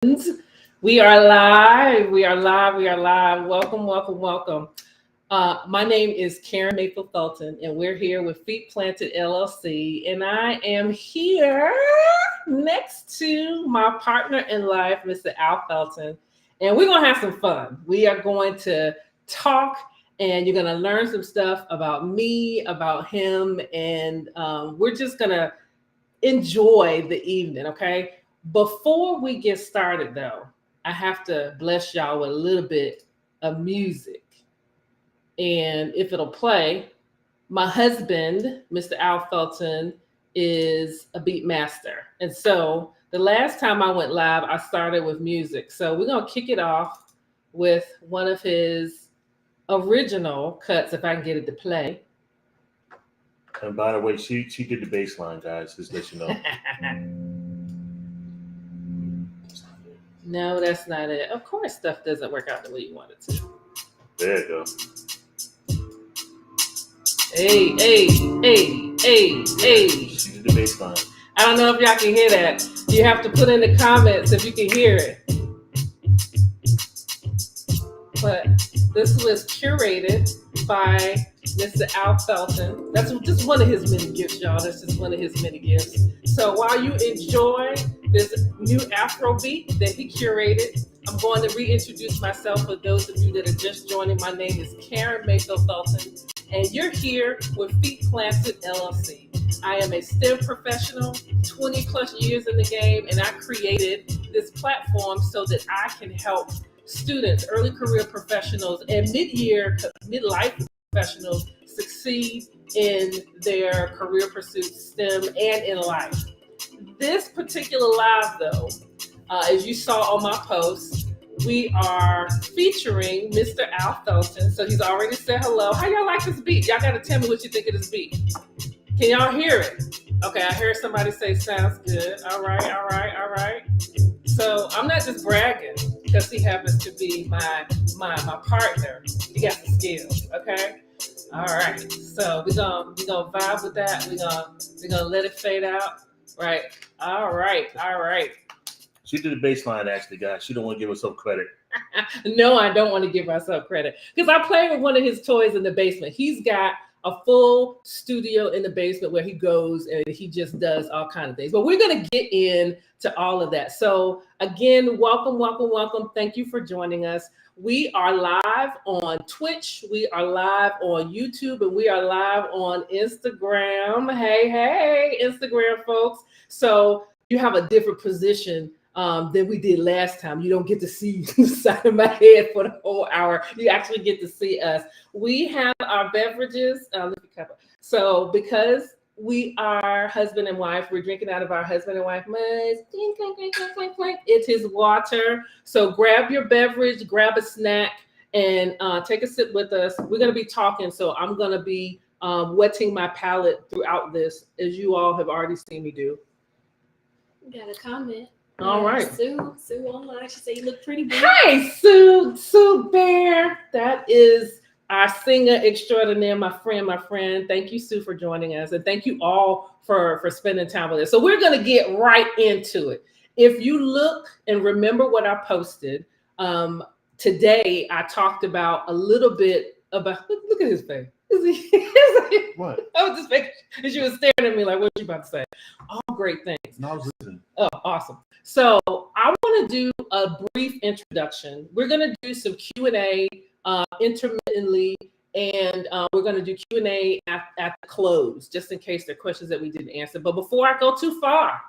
We are live. We are live. We are live. Welcome, welcome, welcome. My name is Karen Mayfield Felton, and we're here with Feet Planted LLC. And I am here next to my partner in life, Mr. Al Felton. And we're going to have some fun. We are going to talk, and you're going to learn some stuff about me, about him, and we're just going to enjoy the evening, okay? Before we get started, though, I have to bless y'all with a little bit of music. And if it'll play, my husband, Mr. Al Felton, is a beat master. And so the last time I went live, I started with music. So we're going to kick it off with one of his original cuts, if I can get it to play. And by the way, she did the bass line, guys, just let you know. No, that's not it. Of course, stuff doesn't work out the way you want it to. There you go. Hey. She did the bass line. I don't know if y'all can hear that. You have to put in the comments if you can hear it. But this was curated by Mr. Al Felton. That's just one of his many gifts, y'all. That's just one of his many gifts. So while you enjoy this new Afro beat that he curated, I'm going to reintroduce myself for those of you that are just joining. My name is Karen Mayfield Felton, and you're here with Feet Planted LLC. I am a STEM professional, 20 plus years in the game, and I created this platform so that I can help students, early career professionals, and midlife professionals succeed in their career pursuits, STEM, and in life. This particular live, though, as you saw on my post, we are featuring Mr. Al Felton. So he's already said hello. How y'all like this beat? Y'all got to tell me what you think of this beat. Can y'all hear it? Okay, I heard somebody say sounds good. All right. So I'm not just bragging because he happens to be my partner. He got some skills, okay? All right. So we're gonna vibe with that. We're gonna let it fade out. Right. All right. She did the bass line, actually, guys. She don't want to give herself credit. No, I don't want to give myself credit because I play with one of his toys in the basement. He's got a full studio in the basement where he goes and he just does all kinds of things. But we're going to get into all of that. So again, welcome. Thank you for joining us. We are live on Twitch. We are live on YouTube, and we are live on Instagram. Hey, Instagram folks. So you have a different position than we did last time. You don't get to see the side of my head for the whole hour. You actually get to see us. We have our beverages. So because we are husband and wife, we're drinking out of our husband and wife mugs. It's his water. So grab your beverage, grab a snack, and take a sip with us. We're going to be talking. So I'm going to be wetting my palate throughout this, as you all have already seen me do. Got a comment. All right. Sue online. She said you look pretty good. Hi, Sue Bear. That is our singer extraordinaire, my friend. Thank you, Sue, for joining us. And thank you all for spending time with us. So we're going to get right into it. If you look and remember what I posted, today I talked about a little bit about, look at his face. What? I was just making, she was staring at me like, what are you about to say? All great things. No, I was listening. Oh, awesome. So I want to do a brief introduction. We're going to do some Q&A intermittently, and we're going to do Q&A at the close, just in case there are questions that we didn't answer. But before I go too far,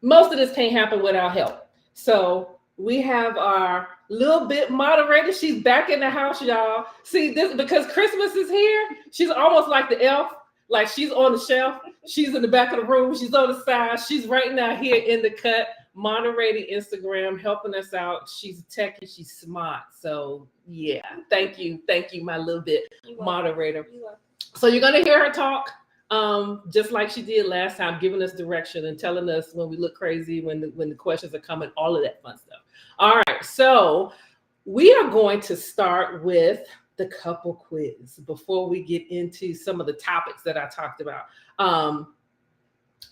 most of this can't happen without help. So we have our little bit moderator. She's back in the house, y'all. See, this because Christmas is here. She's almost like the elf. Like she's on the shelf. She's in the back of the room. She's on the side. She's right now here in the cut, moderating Instagram, helping us out. She's techie. She's smart. So yeah, thank you, my little bit moderator. So you're gonna hear her talk, just like she did last time, giving us direction and telling us when we look crazy, when the questions are coming, all of that fun stuff. All right, so we are going to start with the couple quiz before we get into some of the topics that I talked about.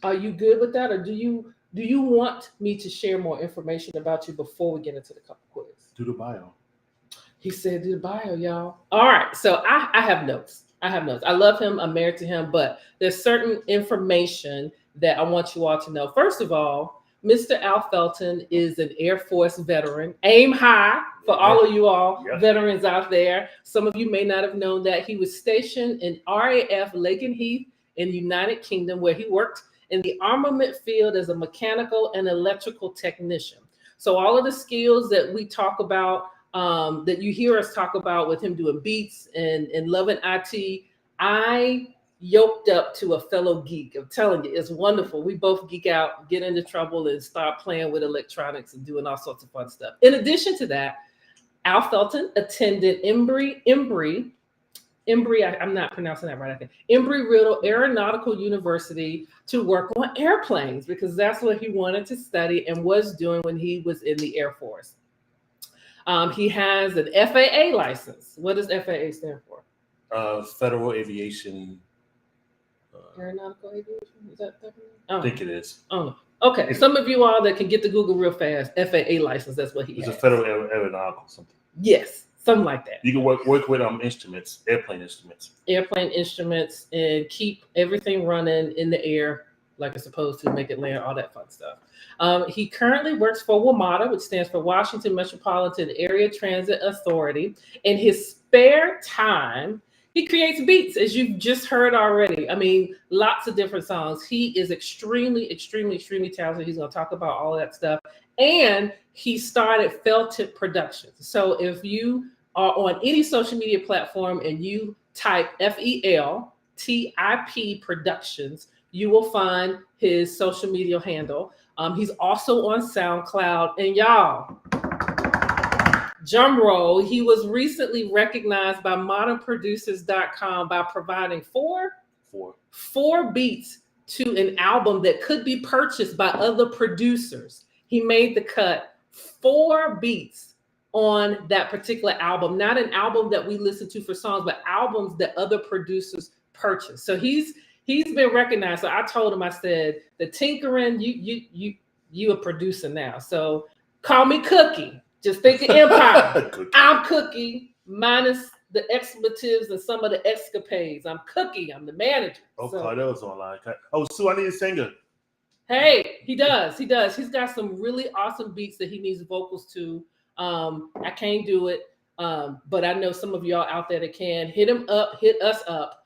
Are you good with that, or do you Do you want me to share more information about you before we get into the couple quiz? Do the bio. He said, do the bio, y'all. All right. So I have notes. I love him. I'm married to him, but there's certain information that I want you all to know. First of all, Mr. Al Felton is an Air Force veteran. Aim high for all of you all veterans out there. Some of you may not have known that he was stationed in RAF Lakenheath in the United Kingdom, where he worked in the armament field as a mechanical and electrical technician. So all of the skills that we talk about, that you hear us talk about with him doing beats and loving IT, I yoked up to a fellow geek. I'm telling you, it's wonderful. We both geek out, get into trouble, and start playing with electronics and doing all sorts of fun stuff. In addition to that, Al Felton attended Embry, I'm not pronouncing that right, I think, Embry-Riddle Aeronautical University to work on airplanes, because that's what he wanted to study and was doing when he was in the Air Force. He has an FAA license. What does FAA stand for? Federal Aviation. Aeronautical Aviation? Is that I think it is. Oh, okay. Some of you all that can get to Google real fast, FAA license, that's what he has. It's a Federal Aeronautical something. Yes, something like that. You can work with instruments, airplane instruments, and keep everything running in the air like it's supposed to, make it land, all that fun stuff. He currently works for WMATA, which stands for Washington Metropolitan Area Transit Authority. In his spare time, he creates beats, as you've just heard already. I mean, lots of different songs. He is extremely, extremely, extremely talented. He's going to talk about all of that stuff. And he started Felton Productions. So if you are on any social media platform and you type FELTIP Productions, you will find his social media handle. He's also on SoundCloud. And y'all, drum roll, he was recently recognized by modernproducers.com by providing four beats to an album that could be purchased by other producers. He made the cut. 4 beats on that particular album, not an album that we listen to for songs, but albums that other producers purchase. So he's been recognized. So I told him, I said, the tinkering, you a producer now. So call me Cookie. Just think of Empire. I'm Cookie, minus the expletives and some of the escapades. I'm Cookie. I'm the manager. Oh, so, Cardell's online. Oh, Sue, I need a singer. Hey, he does. He's got some really awesome beats that he needs vocals to. I can't do it, but I know some of y'all out there that can. Hit us up.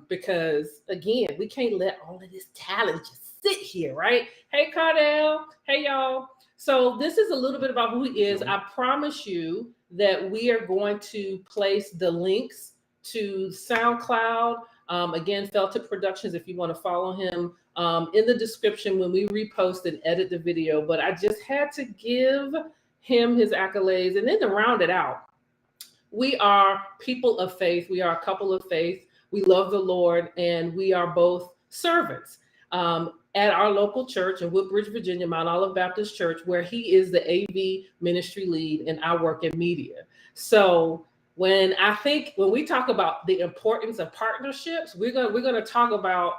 Because again, we can't let all of this talent just sit here, right? Hey, Cardell. Hey, y'all. So this is a little bit about who he is. I promise you that we are going to place the links to SoundCloud. Again, Felton Productions, if you want to follow him, in the description when we repost and edit the video. But I just had to give him his accolades. And then to round it out, we are people of faith. We are a couple of faith. We love the Lord, and we are both servants at our local church in Woodbridge, Virginia, Mount Olive Baptist Church, where he is the AV ministry lead, and I work in media. So when we talk about the importance of partnerships, we're gonna talk about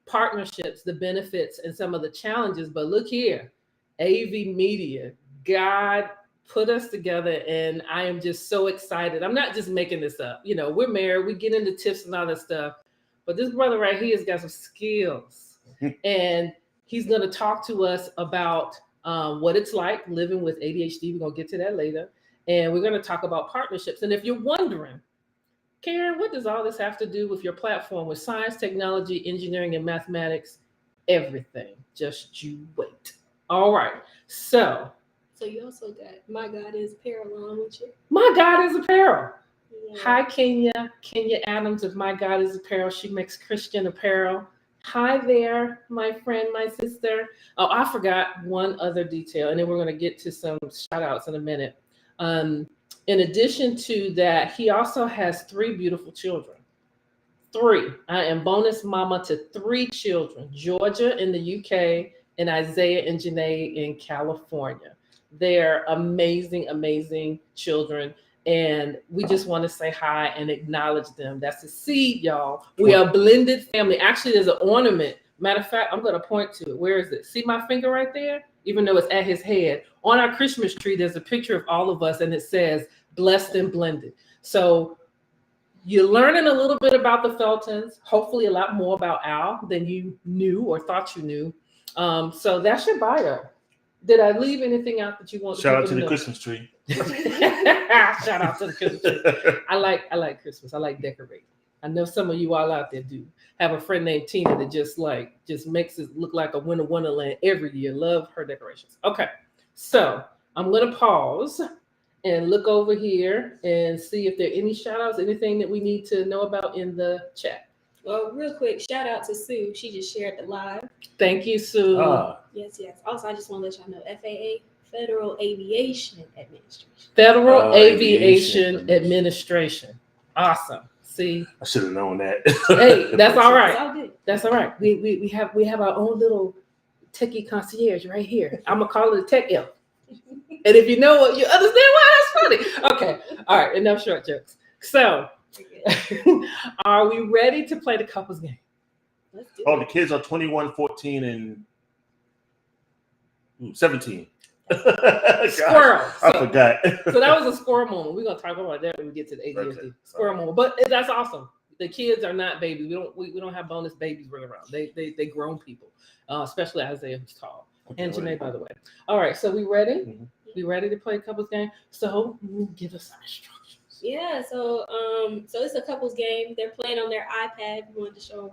partnerships, the benefits, and some of the challenges. But look here, AV media, God put us together, and I am just so excited. I'm not just making this up. You know, we're married, we get into tips and all that stuff, but this brother right here has got some skills, and he's going to talk to us about what it's like living with ADHD. We're going to get to that later, and we're going to talk about partnerships. And if you're wondering, Karen, what does all this have to do with your platform, with science, technology, engineering, and mathematics? Everything. Just you wait. All right. So you also got My God is Apparel on with you. My God is Apparel. Yeah. Hi, Kenya Adams of My God is Apparel. She makes Christian apparel. Hi there, my friend, my sister. Oh, I forgot one other detail, and then we're going to get to some shout outs in a minute. In addition to that, he also has 3 beautiful children. 3. I am bonus mama to 3 children, Georgia in the UK and Isaiah and Janae in California. They're amazing, amazing children. And we just want to say hi and acknowledge them. That's a seed, y'all. We are a blended family. Actually, there's an ornament Matter of fact, I'm going to point to it. Where is it? See my finger right there? Even though it's at his head. On our Christmas tree, there's a picture of all of us, and it says, blessed and blended. So you're learning a little bit about the Feltons, hopefully a lot more about Al than you knew or thought you knew. So that's your bio. Did I leave anything out that you want? Shout out to the Christmas tree. Shout out to the Christmas tree. I like Christmas. I like decorating. I know some of you all out there do. Have a friend named Tina that just makes it look like a winter wonderland every year. Love her decorations. Okay, so I'm gonna pause and look over here and see if there are any shout outs, anything that we need to know about in the chat. Well, real quick, shout out to Sue. She just shared the live. Thank you, Sue. Yes. Also, I just want to let y'all know FAA, Federal Aviation Administration. Federal Aviation Administration. Awesome. See, I should have known that. Hey, that's all right. It's all good. That's all right. We have our own little techie concierge right here. I'm gonna call it a tech elf. And if you know what, you understand why that's funny. Okay. All right. Enough short jokes. So, are we ready to play the couples game? Let's do Oh, the kids are 21, 14, and 17. Squirrel. I forgot. So that was a squirrel moment. We're gonna talk about that when we get to the ADHD. Okay. Squirrel moment. But that's awesome. The kids are not babies. We don't have bonus babies running around. They grown people, especially Isaiah, who's tall. And Janae, by the way. All right, so we ready? Mm-hmm. We ready to play couples game? So give us some instructions. Yeah, so it's a couples game. They're playing on their iPad. You wanted to show them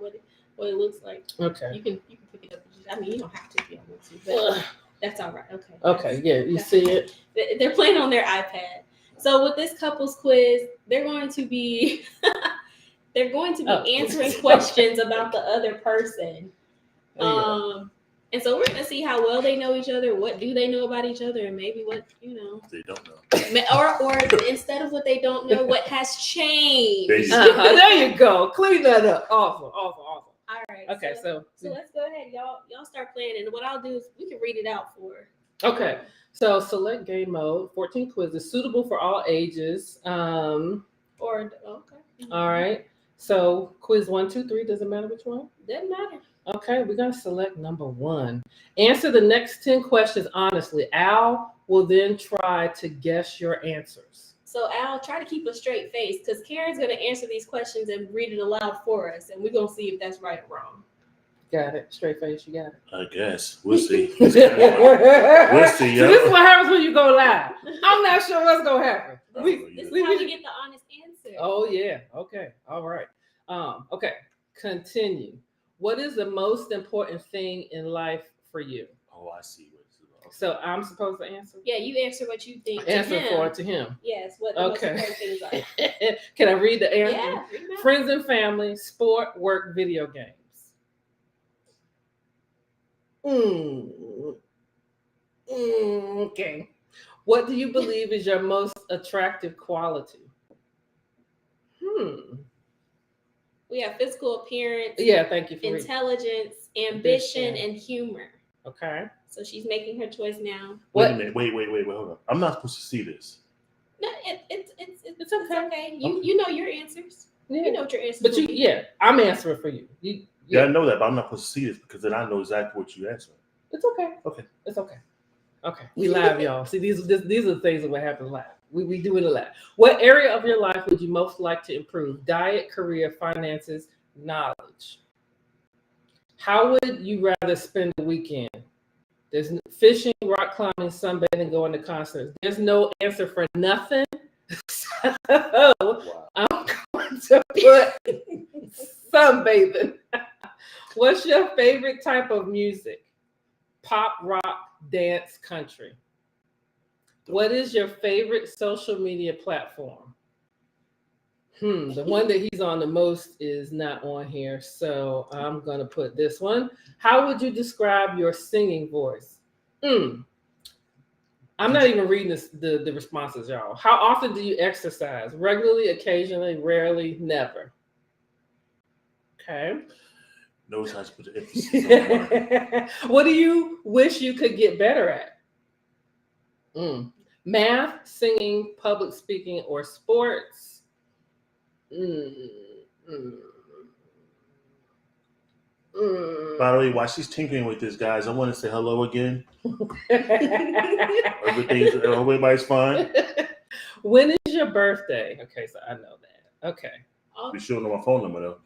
what it looks like. Okay. You can pick it up. I mean, you don't have to if you don't want to, but that's all right. Okay. Okay. Yeah, you see it. They're playing on their iPad. So with this couples quiz, they're going to be answering questions about the other person. And so we're gonna see how well they know each other, what do they know about each other, and maybe what they don't know. Or instead of what they don't know, what has changed. There you go. Clean that up. Awesome. All right. Okay, so let's go ahead, y'all start playing, and what I'll do is we can read it out for. Okay, so select game mode. 14 quizzes suitable for all ages. Okay. All right. So quiz 1, 2, 3. Doesn't matter which one. Doesn't matter. Okay, we're gonna select number 1. Answer the next 10 questions honestly. Al will then try to guess your answers. So Al, try to keep a straight face because Karen's gonna answer these questions and read it aloud for us, and we're gonna see if that's right or wrong. Got it. Straight face. You got it. I guess we'll see. We'll see. So this is what happens when you go live. I'm not sure what's gonna happen. This is how we get the honest answer. Oh yeah. Okay. All right. Okay. Continue. What is the most important thing in life for you? Oh, I see. So I'm supposed to answer? Yeah, you answer what you think. Answer for it to him. Yes. What the most important things are. Can I read the answer? Yeah. Friends and family, sport, work, video games. Okay. What do you believe is your most attractive quality? We have physical appearance. Yeah, thank you for intelligence, ambition, and humor. Okay. So she's making her choice now. Wait a minute. Wait, hold on. I'm not supposed to see this. No, it's okay. It's okay. You know your answers. Yeah. You know what your answers. But I'm answering for you. Yeah, I know that, but I'm not supposed to see this because then I know exactly what you answer. It's okay. Okay. It's okay. Okay. We live, y'all. See, these are the things that will happen live. We do it a lot. What area of your life would you most like to improve? Diet, career, finances, knowledge. How would you rather spend the weekend? There's fishing, rock climbing, sunbathing, going to concerts. There's no answer for nothing. So I'm going to put sunbathing. What's your favorite type of music? Pop, rock, dance, country. What is your favorite social media platform? The one that he's on the most is not on here, so I'm going to put this one. How would you describe your singing voice? I'm not even reading the responses, y'all. How often do you exercise? Regularly, occasionally, rarely, never. Okay. No time to put the emphasis on. What do you wish you could get better at? Math, singing, public speaking, or sports? By the way, while she's tinkering with this, guys, I want to say hello again. Everybody's fine. When is your birthday? Okay, so I know that. Okay. Be sure to know my phone number though.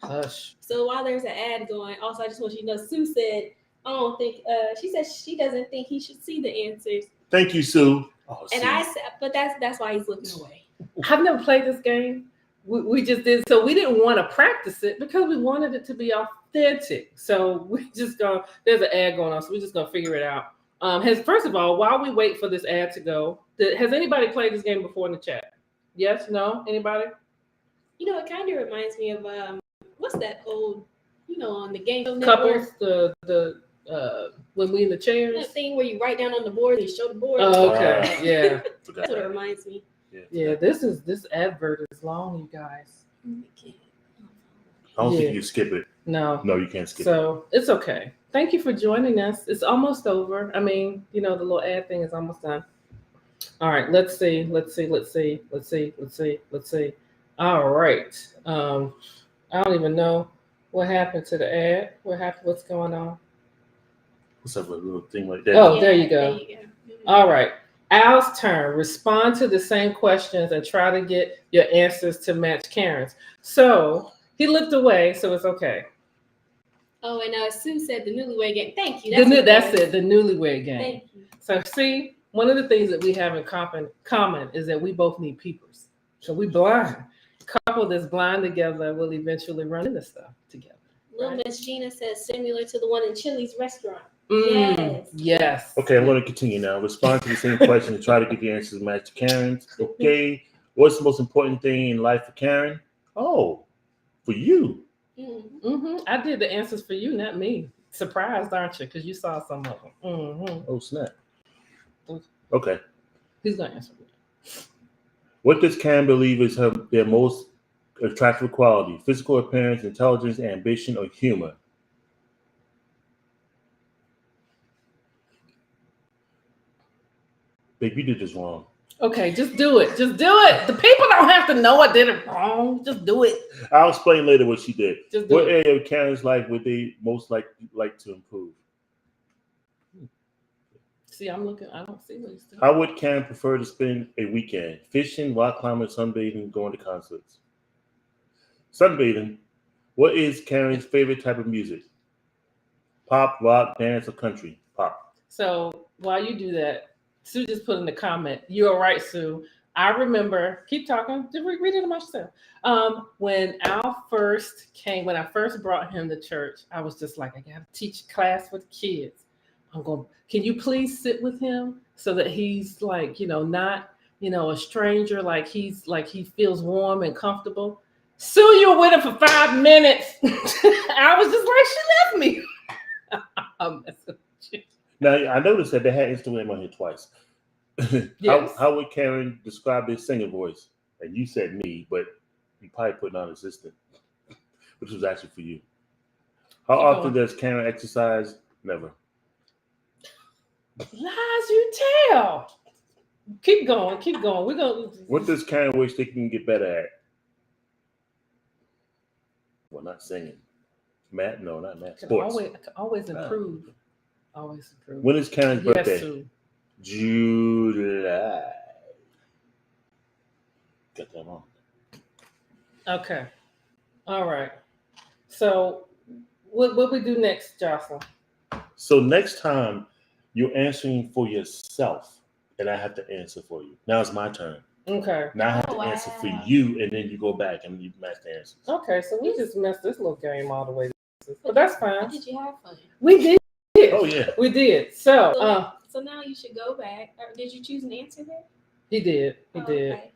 Hush. So while there's an ad going, also I just want you to know, Sue said, I don't think, she said she doesn't think he should see the answers. Thank you, Sue. Oh, And I said, but that's why he's looking away. I've never played this game. We just did, so we didn't want to practice it because we wanted it to be authentic. So we just go. There's an ad going on, so we're just gonna figure it out. First of all, while we wait for this ad to go, has anybody played this game before in the chat? Yes, no, anybody? You know, it kind of reminds me of what's that old, on the game show Couples, network? the when we in the chairs. That thing where you write down on the board and you show the board. Oh, okay, yeah. That's what it reminds me. Yeah, this advert is long, you guys. I don't think you can skip it. No, you can't skip it. So it's okay. Thank you for joining us. It's almost over. I mean, the little ad thing is almost done. All right, let's see. All right. I don't even know what happened to the ad. What's going on? What's up with a little thing like that? Oh, there you go. All right. Al's turn. Respond to the same questions and try to get your answers to match Karen's. So he looked away, so it's okay. Oh, and Sue said the newlywed game. Thank you. That's it, the newlywed game. Thank you. So see, one of the things that we have in common is that we both need peepers. So we blind. A couple that's blind together will eventually run into stuff together. Little Miss Gina says similar to the one in Chili's restaurant. Yes. Okay, I'm going to continue now. Respond to the same question and try to get the answers matched to Karen's. Okay. What's the most important thing in life for Karen? Oh, for you. I did the answers for you, not me. Surprised, aren't you? Because you saw some of them. Oh, snap. Okay. Who's going to answer me? What does Karen believe is their most attractive quality? Physical appearance, intelligence, ambition, or humor? Babe, you did this wrong. Okay, just do it. Just do it. The people don't have to know I did it wrong. Just do it. I'll explain later what she did. Just do what it. area of Karen's life would they most like to improve? See, I'm looking. I don't see what he's doing. How would Karen prefer to spend a weekend? Fishing, rock climbing, sunbathing, going to concerts? Sunbathing. What is Karen's favorite type of music? Pop, rock, dance, or country? Pop. So while you do that, Sue just put in the comment, "You're right, Sue. I remember." Keep talking. Just read it myself. When Al first came, when I first brought him to church, I was just like, I gotta teach class with kids. Can you please sit with him so that he's like, not, a stranger, like he feels warm and comfortable. Sue, you were with him for 5 minutes. I was just like, she left me. I'm messing with you. Now, I noticed that they had Instagram on here twice. Yes. How would Karen describe his singing voice? And you said me, but you probably put non-existent, which was actually for you. How often does Karen exercise? Never. Lies you tell. Keep going. We're going. What does Karen wish they can get better at? Well, not singing. Math? No, not math. Sports. Always improve. Always improve. When is Karen's birthday? Sue. July. Got that wrong. Okay. All right. So what we do next, Jocelyn? So next time you're answering for yourself, and I have to answer for you. Now it's my turn. Okay. Now I have to answer for you, and then you go back and you match the answers. Okay, so we just messed this little game all the way. But that's fine. Did you have fun? We did. Oh yeah. We did. So now you should go back. Or did you choose an answer there? he did. He did. Okay.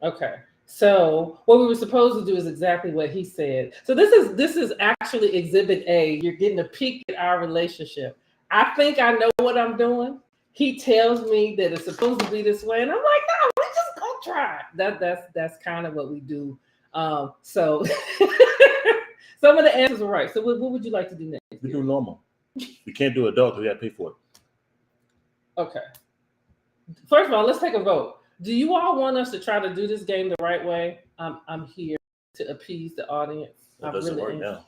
Okay. So what we were supposed to do is exactly what he said. So this is actually Exhibit A. You're getting a peek at our relationship. I think I know what I'm doing. He tells me that it's supposed to be this way, and I'm like, no, we're just gonna try it. That's kind of what we do. So some of the answers are right. So what would you like to do next? We do normal. We can't do adult because we got to pay for it. Okay. First of all, let's take a vote. Do you all want us to try to do this game the right way? I'm here to appease the audience. It doesn't work now.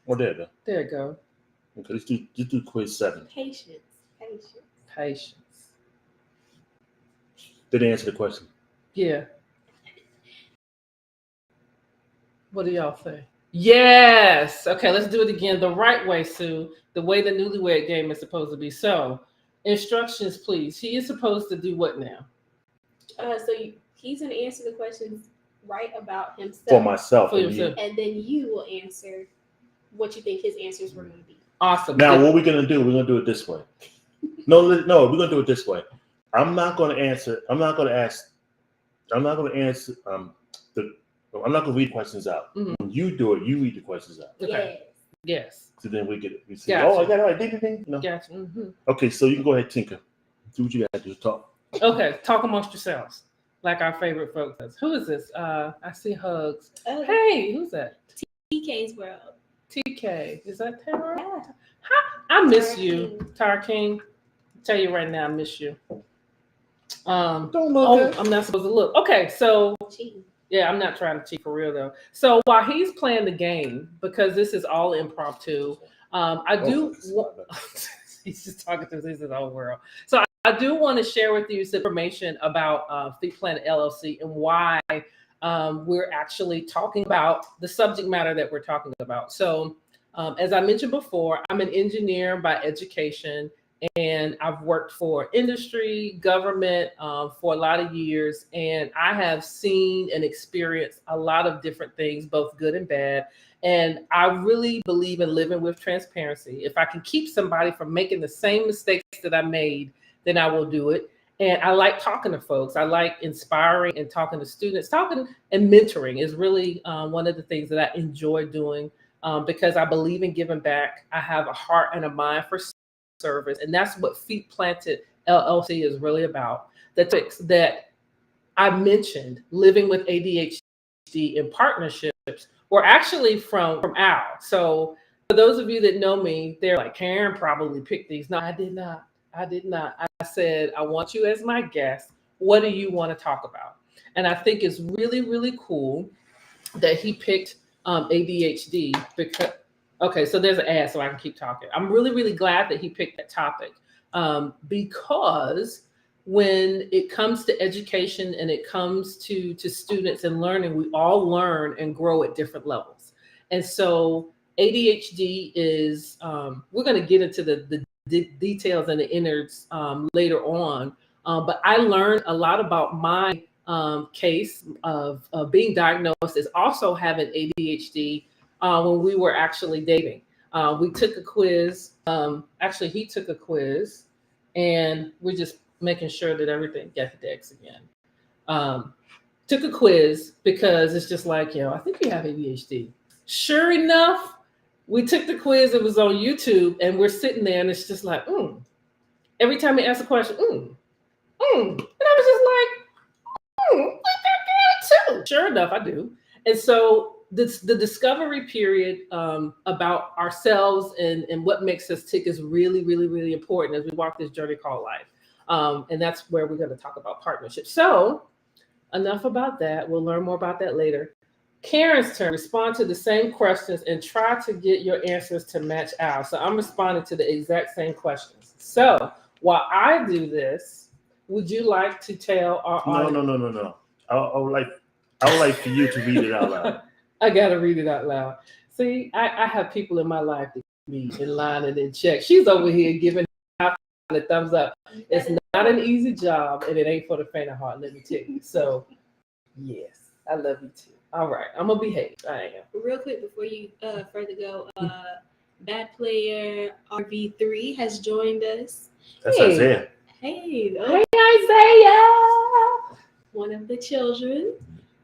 Oh, there you go. There you go. Okay, let's do quiz 7. Patience. Patience. Did they answer the question? Yeah. What do y'all say? Yes. Okay, let's do it again the right way, Sue. The way the newlywed game is supposed to be. So, instructions, please. He is supposed to do what now? He's going to answer the questions right about himself. For myself. For yourself. And then you will answer what you think his answers were going to be. Awesome. Now, what we're going to do, we're going to do it this way. No, we're going to do it this way. I'm not going to answer. I'm not going to read questions out. Mm-hmm. When you do it, you read the questions out. Okay. Yes. So then we see, gotcha. Oh, I got it right. Ding, ding, ding. No. Gotcha. Mm-hmm. Okay, so you can go ahead, Tinker. Do what you got to do. Talk. Okay, talk amongst yourselves, like our favorite folks does. Who is this? I see hugs. Hey, who's that? TK's World. TK. Is that Tara? Yeah. I miss you, Tara King. Tell you right now, I miss you. Don't look. I'm not supposed to look. Okay, so Cheating. yeah, I'm not trying to cheat for real though. So while he's playing the game, because this is all impromptu, he's just talking to his whole world. So I do want to share with you some information about Feet Planet LLC and why we're actually talking about the subject matter that we're talking about. So as I mentioned before, I'm an engineer by education, and I've worked for industry, government for a lot of years, and I have seen and experienced a lot of different things, both good and bad. And I really believe in living with transparency. If I can keep somebody from making the same mistakes that I made, then I will do it. And I like talking to folks. I like inspiring and talking to students. Talking and mentoring is really one of the things that I enjoy doing because I believe in giving back. I have a heart and a mind for service. And that's what Feet Planted LLC is really about. The topics that I mentioned, living with ADHD in partnerships, were actually from Al. So for those of you that know me, they're like, Karen probably picked these. No, I did not. I said, I want you as my guest. What do you want to talk about? And I think it's really, really cool that he picked ADHD because, okay, so there's an ad so I can keep talking. I'm really, really glad that he picked that topic because when it comes to education and it comes to students and learning, we all learn and grow at different levels. And so ADHD is, we're going to get into the details and the innards later on. But I learned a lot about my case of being diagnosed as also having ADHD when we were actually dating. We took a quiz. Actually, he took a quiz, and we're just making sure that everything got the decks again. Took a quiz because it's just like, I think you have ADHD. Sure enough, we took the quiz. It was on YouTube, and we're sitting there, and it's just like, every time he asks a question, and I was just like, I got that too. Sure enough, I do. And so the discovery period about ourselves and what makes us tick is really, really, really important as we walk this journey called life. And that's where we're going to talk about partnerships. So enough about that. We'll learn more about that later. Karen's turn. Respond to the same questions and try to get your answers to match ours. So I'm responding to the exact same questions. So while I do this, would you like to tell our audience? No. I would like for you to read it out loud. I gotta read it out loud. See, I have people in my life that be in line and in check. She's over here giving out the thumbs up. It's not an easy job, and it ain't for the faint of heart. Let me tell you. So, yes, I love you too. All right, I'm gonna behave. I am. Real quick before you further go, Bad Player RV3 has joined us. That's Isaiah. Hey, Isaiah. One of the children.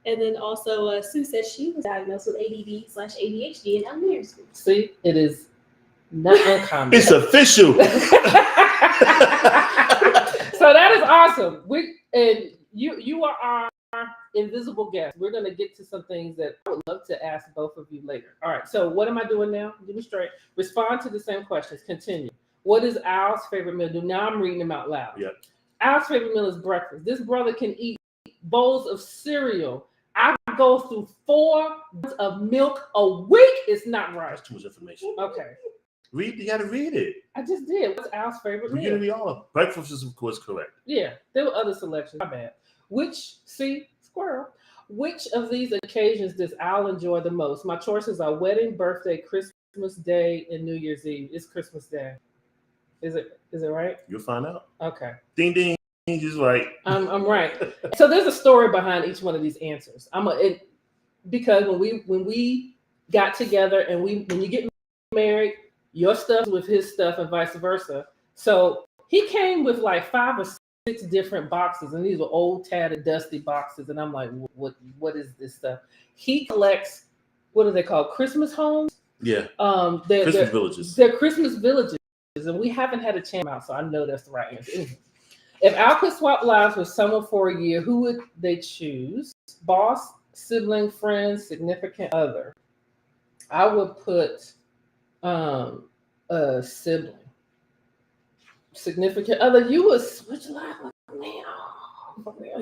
And then also Sue said she was diagnosed with ADD/ADHD in elementary school. See, it is not uncommon. It's official. So that is awesome. You are our invisible guest. We're going to get to some things that I would love to ask both of you later. All right. So what am I doing now? Give me straight. Respond to the same questions. Continue. What is Al's favorite meal? Now I'm reading them out loud. Yep. Al's favorite meal is breakfast. This brother can eat bowls of cereal. I go through 4 gallons of milk a week, it's not right. That's too much information. Okay. You got to read it. I just did. What's Al's favorite We're meal? gonna be all. Breakfast is, of course, correct. Yeah, there were other selections. My bad. Squirrel. Which of these occasions does Al enjoy the most? My choices are wedding, birthday, Christmas Day, and New Year's Eve. It's Christmas Day. Is it right? You'll find out. Okay. Ding ding. He's right. I'm right. So there's a story behind each one of these answers. Because when we got together and when you get married, your stuff with his stuff and vice versa. So he came with like 5 or 6 different boxes, and these were old, tattered, dusty boxes. And I'm like, what is this stuff? He collects, what are they called? Christmas homes? Yeah. Christmas villages. They're Christmas villages, and we haven't had a chance out, so I know that's the right answer. Anyway, if Al could swap lives with someone for a year, who would they choose? Boss, sibling, friend, significant other. I would put a sibling. Significant other. You would switch life with me.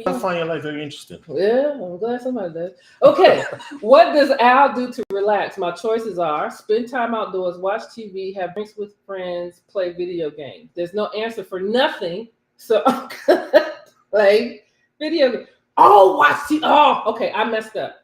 I find your life very interesting. Yeah, I'm glad somebody does. Okay, what does Al do to relax? My choices are spend time outdoors, watch TV, have drinks with friends, play video games. There's no answer for nothing, so I'm gonna play video games. Oh, watch TV. Oh, okay, I messed up.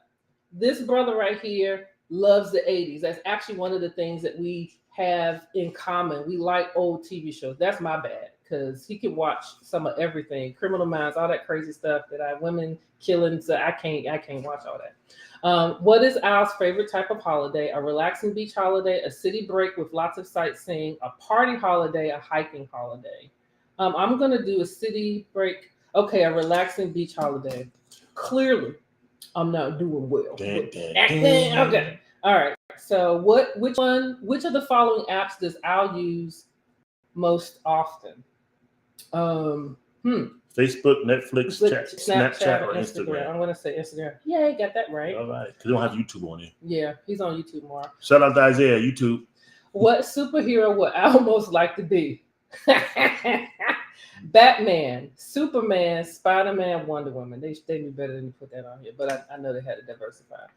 This brother right here loves the 80s. That's actually one of the things that we have in common. We like old TV shows. That's my bad, because he can watch some of everything, Criminal Minds, all that crazy stuff women killing. So I can't watch all that. What is Al's favorite type of holiday? A relaxing beach holiday, a city break with lots of sightseeing, a party holiday, a hiking holiday. I'm gonna do a city break. Okay, a relaxing beach holiday. Clearly, I'm not doing well. Okay. All right. So which of the following apps does Al use most often? Facebook, Netflix, Snapchat, or Instagram. I'm gonna say Instagram. Yeah, you got that right. All right. Because you don't have YouTube on here. Yeah, he's on YouTube more. Shout out to Isaiah, YouTube. What superhero would Al most like to be? Batman, Superman, Spider-Man, Wonder Woman. They knew better than to put that on here, but I know they had to diversify.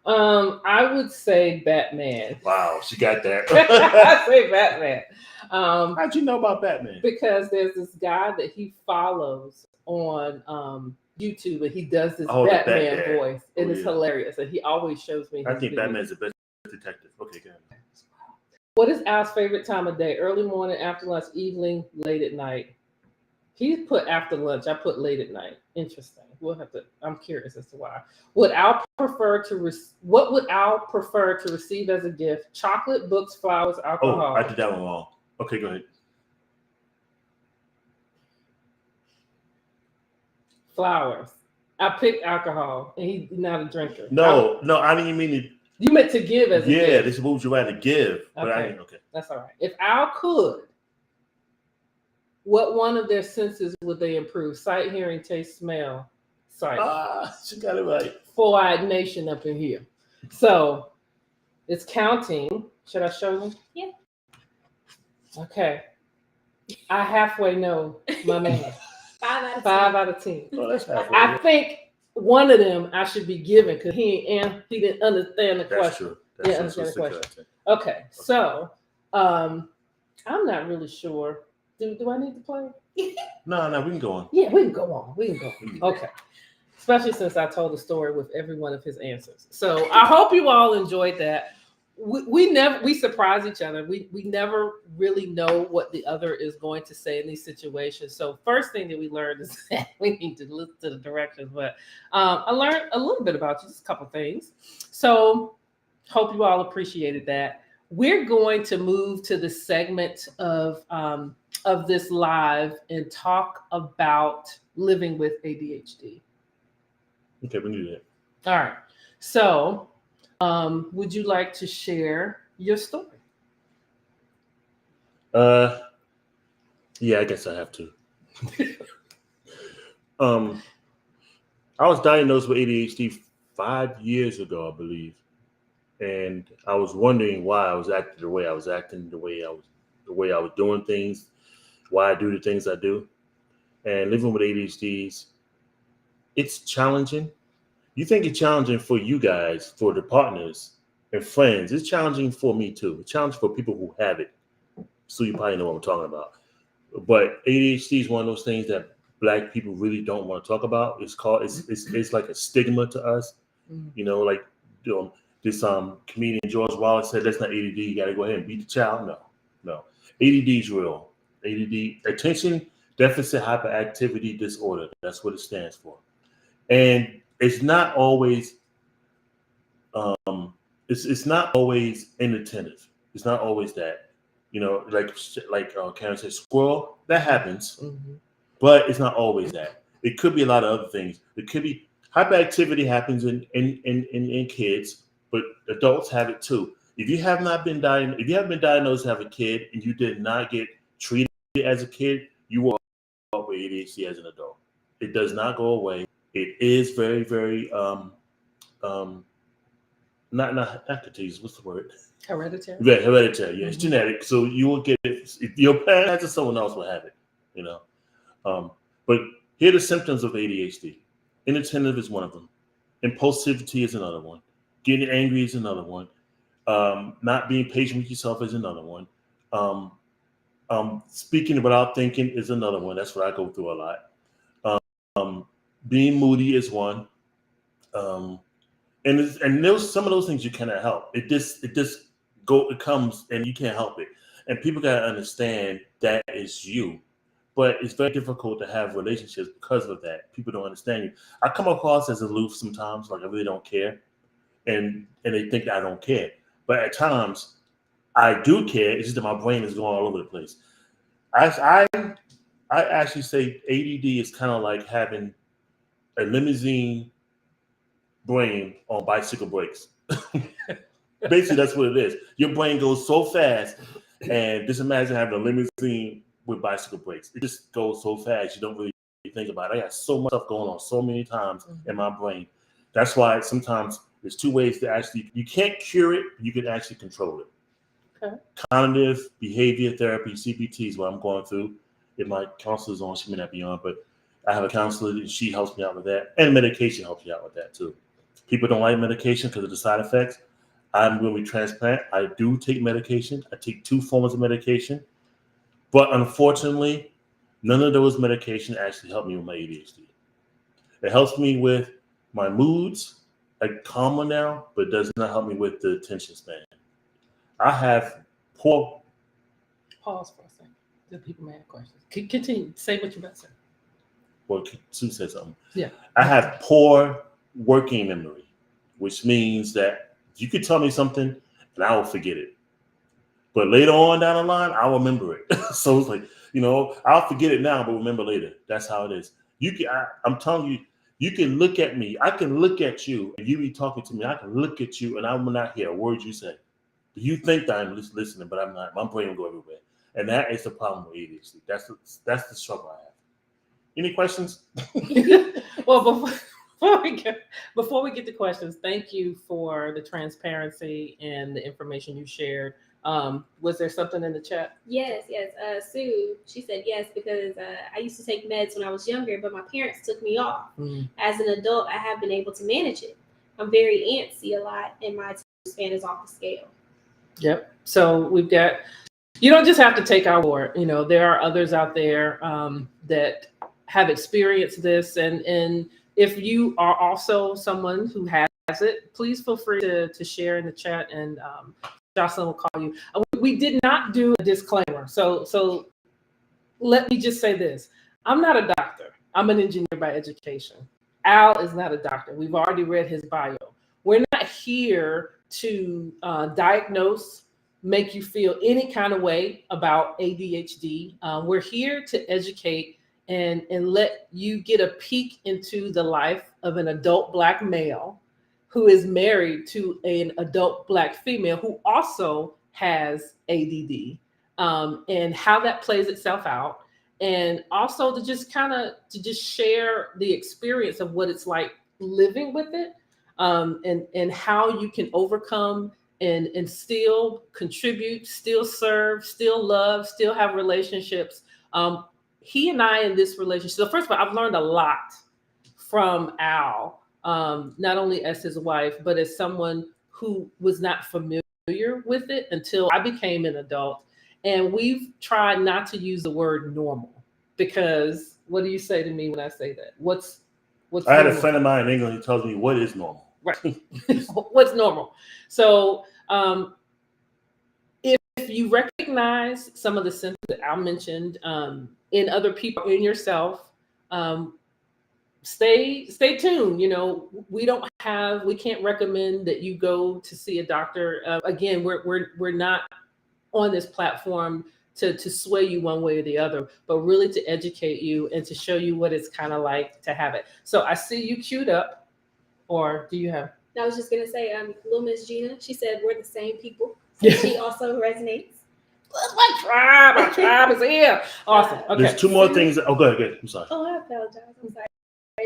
I would say Batman. Wow, she got that. I say Batman. How'd you know about Batman? Because there's this guy that he follows on YouTube, and he does this Batman voice, and it's hilarious. And he always shows me. I think Batman's the best detective. Okay, go ahead. What is Al's favorite time of day? Early morning, after lunch, evening, late at night. He put after lunch. I put late at night. Interesting. We'll have to. I'm curious as to why. What would Al prefer to receive as a gift? Chocolate, books, flowers, alcohol. Oh, I did that one wrong. Okay, go ahead. Flowers. I picked alcohol, and he's not a drinker. No, I didn't mean to. You meant to give as a gift. Yeah, this is what would you rather give. But okay. Okay. That's all right. If Al could, what one of their senses would they improve? Sight, hearing, taste, smell. Sight. She got it right. 4-eyed nation up in here. So it's counting. Should I show them? Yeah. Okay. I halfway know my man. 5 out of 10. Oh, that's halfway. I think one of them I should be giving because he didn't understand the question. That's true. Understand the question. Okay, so I'm not really sure. Do I need to play? No, we can go on. Yeah, we can go on. Okay. Especially since I told the story with every one of his answers. So I hope you all enjoyed that. We surprise each other. We never really know what the other is going to say in these situations. So first thing that we learned is that we need to listen to the directions. But I learned a little bit about you, just a couple things. So hope you all appreciated that. We're going to move to the segment of this live and talk about living with ADHD. Okay, we can do that. All right. So would you like to share your story? Yeah, I guess I have to. I was diagnosed with ADHD 5 years ago, I believe. And I was wondering why I was acting the way I was acting, the way I was doing things, why I do the things I do. And living with ADHDs, it's challenging. You think it's challenging for you guys, for the partners and friends. It's challenging for me too. It's challenging for people who have it. So you probably know what I'm talking about. But ADHD is one of those things that Black people really don't want to talk about. It's like a stigma to us. You know, like this comedian George Wallace said, that's not ADD. You got to go ahead and beat the child. No. ADD is real. ADD, attention deficit hyperactivity disorder. That's what it stands for. And it's not always it's not always inattentive. It's not always that. You know, like Karen said, squirrel, that happens, but it's not always that. It could be a lot of other things. It could be hyperactivity happens in kids, but adults have it too. If you haven't been diagnosed as a kid and you did not get treated as a kid, you will up with ADHD as an adult. It does not go away. It is very, very not contagious. What's the word? Hereditary. Yeah, hereditary. Yeah, it's genetic. So you will get it. If your parent has it, someone else will have it. You know. But here are the symptoms of ADHD. Inattentive is one of them. Impulsivity is another one. Getting angry is another one. Not being patient with yourself is another one. Speaking without thinking is another one. That's what I go through a lot. Being moody is one. And there's some of those things you cannot help. It comes and you can't help it. And people gotta understand that is you. But it's very difficult to have relationships because of that. People don't understand you. I come across as aloof sometimes, like I really don't care. And they think that I don't care. But at times I do care. It's just that my brain is going all over the place. I actually say ADD is kind of like having a limousine brain on bicycle brakes. Basically, that's what it is. Your brain goes so fast, and just imagine having a limousine with bicycle brakes. It just goes so fast, you don't really think about it. I got so much stuff going on so many times in my brain. That's why sometimes there's two ways to actually, you can't cure it, you can actually control it. Okay. Cognitive behavior therapy, CBT, is what I'm going through. If my counselor's on, she may not be on, but I have a counselor and she helps me out with that. And medication helps you out with that too. People don't like medication because of the side effects. I'm going to be transparent. I do take medication. I take 2 forms of medication. But unfortunately, none of those medications actually help me with my ADHD. It helps me with my moods, like calmer now, but does not help me with the attention span. I have poor... Pause for a second. The people may have questions. Continue. Say what you're about to say. Well, Sue said something. Yeah. I have poor working memory, which means that you could tell me something and I will forget it. But later on down the line, I'll remember it. So it's like, I'll forget it now, but remember later. That's how it is. I'm telling you, you can look at me. I can look at you and you be talking to me. I can look at you and I will not hear a word you say. You think that I'm listening, but I'm not. My brain will go everywhere. And that is the problem with ADHD. That's the struggle I have. Any questions? Well, before we get to questions, thank you for the transparency and the information you shared. Was there something in the chat? Yes. Sue, she said yes, because I used to take meds when I was younger, but my parents took me off. As an adult, I have been able to manage it. I'm very antsy a lot, and my attention span is off the scale. Yep. So we've got, you don't just have to take our word. There are others out there that have experienced this. And if you are also someone who has it, please feel free to share in the chat, and Jocelyn will call you. We did not do a disclaimer. So let me just say this. I'm not a doctor. I'm an engineer by education. Al is not a doctor. We've already read his bio. We're not here to diagnose, make you feel any kind of way about ADHD. We're here to educate and let you get a peek into the life of an adult Black male who is married to an adult Black female who also has ADD, and how that plays itself out. And also to just share the experience of what it's like living with it, and how you can overcome and still contribute, still serve, still love, still have relationships. He and I in this relationship. So first of all, I've learned a lot from Al not only as his wife, but as someone who was not familiar with it until I became an adult. And we've tried not to use the word normal, because what do you say to me when I say that? What's I had a normal? friend of mine in England who tells me what is normal. Right. What's normal? So if you recognize some of the symptoms that I mentioned in other people, in yourself, stay tuned. We can't recommend that you go to see a doctor. Again, we're not on this platform to sway you one way or the other, but really to educate you and to show you what it's kind of like to have it. So I see you queued up, or do you have? I was just gonna say, little Miss Gina, she said we're the same people. So she also resonates. My tribe is here. Awesome. Okay. There's two more things. Oh, go ahead. I'm sorry. Oh, I apologize. I'm sorry.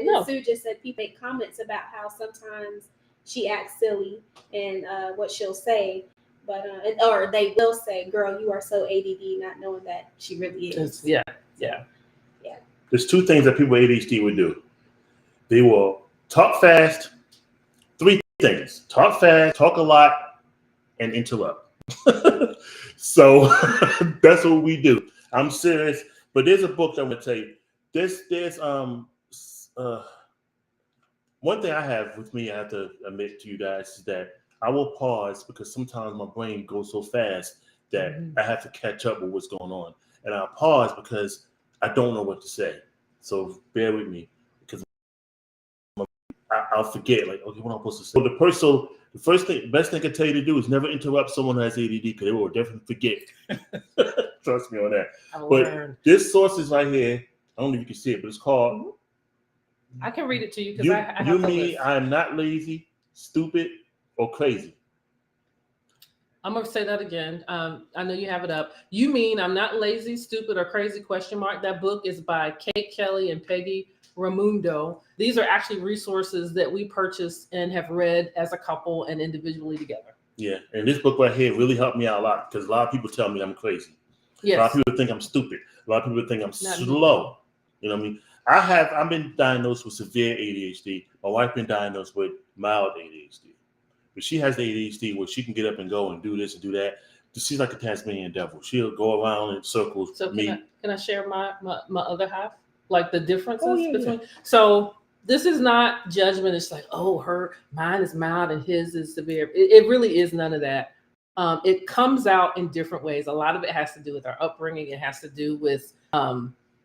No. Sue just said people make comments about how sometimes she acts silly and what she'll say, but or they will say, "Girl, you are so ADD," not knowing that she really is. Yeah. There's two things that people with ADHD would do. They will talk fast. Three things: talk fast, talk a lot, and interrupt. So that's what we do. I'm serious. But there's a book that I'm gonna tell you. There's one thing I have with me, I have to admit to you guys, is that I will pause because sometimes my brain goes so fast that I have to catch up with what's going on. And I'll pause because I don't know what to say. So bear with me, because I'll forget, like, okay, what am I supposed to say? So the best thing I can tell you to do is never interrupt someone who has ADD, because they will definitely forget. Trust me on that. But this source is right here. I don't know if you can see it, but it's called I can read it to you because I have You the mean list. I am not lazy, stupid, or crazy? I'm going to say that again. I know you have it up. You mean I'm not lazy, stupid, or crazy? ? That book is by Kate Kelly and Peggy Ramundo. These are actually resources that we purchased and have read as a couple and individually together. Yeah, and this book right here really helped me out a lot, because a lot of people tell me I'm crazy. Yes. A lot of people think I'm stupid. A lot of people think I'm Not slow. Me. You know what I mean? I've been diagnosed with severe ADHD. My wife been diagnosed with mild ADHD. But she has the ADHD where she can get up and go and do this and do that. She's like a Tasmanian devil. She'll go around in circles. So can I share my other half? Like the differences between? Yeah. So this is not judgment. It's like, oh, mine is mild and his is severe. It really is none of that. It comes out in different ways. A lot of it has to do with our upbringing. It has to do with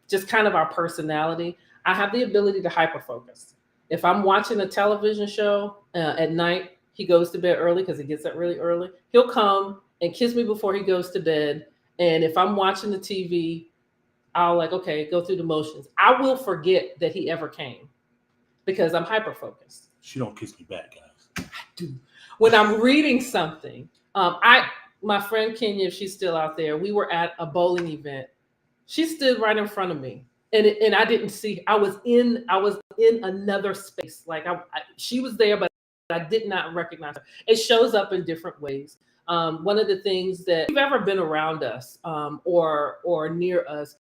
just kind of our personality. I have the ability to hyperfocus. If I'm watching a television show at night, he goes to bed early because he gets up really early. He'll come and kiss me before he goes to bed. And if I'm watching the TV, I'll go through the motions. I will forget that he ever came because I'm hyper-focused. She don't kiss me back, guys. I do. When I'm reading something, my friend Kenya, if she's still out there, we were at a bowling event. She stood right in front of me. And I didn't see. I was in another space. She was there, but I did not recognize her. It shows up in different ways. One of the things that, if you've ever been around us or near us,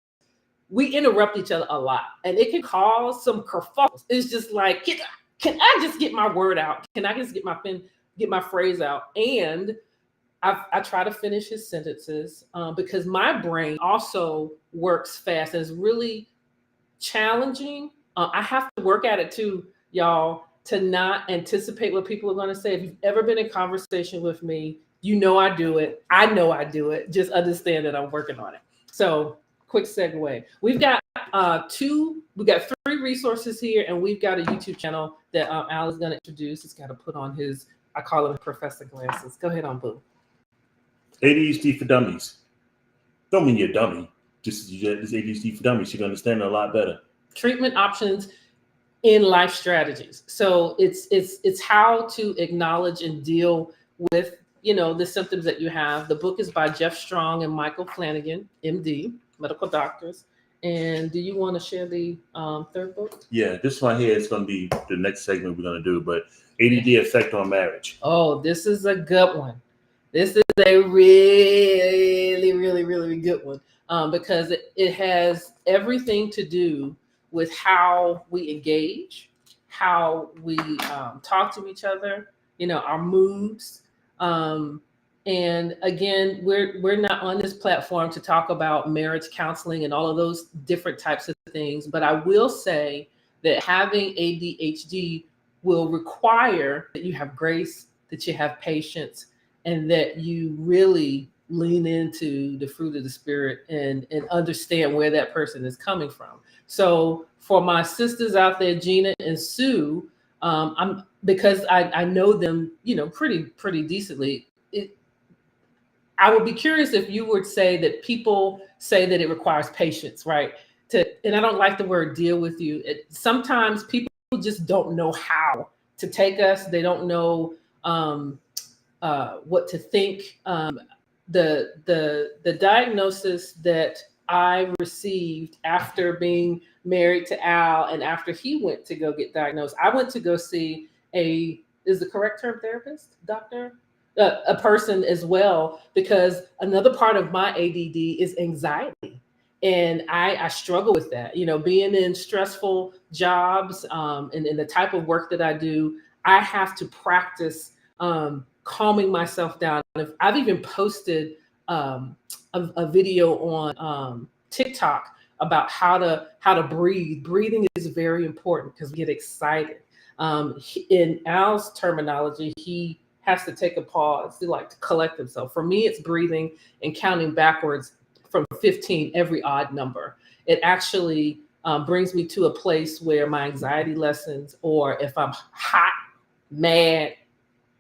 we interrupt each other a lot, and it can cause some kerfuffles. It's just like, can I just get my word out? Can I just get my phrase out? And I try to finish his sentences because my brain also works fast and is really challenging. I have to work at it too, y'all, to not anticipate what people are going to say. If you've ever been in conversation with me, you know I do it. I know I do it. Just understand that I'm working on it. So quick segue. We've got 3 resources here, and we've got a YouTube channel that Al is going to introduce. He's got to put on his, I call him professor glasses. Go ahead on, Boo. ADHD for Dummies. Don't mean you're a dummy. This ADHD for Dummies. You're going to understand it a lot better. Treatment options in life strategies. So it's how to acknowledge and deal with the symptoms that you have. The book is by Jeff Strong and Michael Flanagan, MD, medical doctors. And do you want to share the third book? Yeah, this one here is going to be the next segment we're going to do, but ADD effect on marriage. Oh, this is a good one. This is a really, really, really good one because it has everything to do with how we engage, how we talk to each other, our moods. And again, we're not on this platform to talk about marriage counseling and all of those different types of things. But I will say that having ADHD will require that you have grace, that you have patience, and that you really lean into the fruit of the Spirit and understand where that person is coming from. So for my sisters out there, Gina and Sue, because I know them, pretty decently. I would be curious if you would say that people say that it requires patience, right? And I don't like the word deal with you. Sometimes people just don't know how to take us. They don't know what to think. The diagnosis that I received after being married to Al and after he went to go get diagnosed, I went to go see is the correct term therapist, doctor? A person as well, because another part of my ADD is anxiety. And I struggle with that, being in stressful jobs and in the type of work that I do, I have to practice calming myself down. I've even posted a video on TikTok about how to breathe. Breathing is very important because we get excited. In Al's terminology, he has to take a pause to collect himself. For me, it's breathing and counting backwards from 15 every odd number. It actually brings me to a place where my anxiety lessens, or if I'm hot, mad,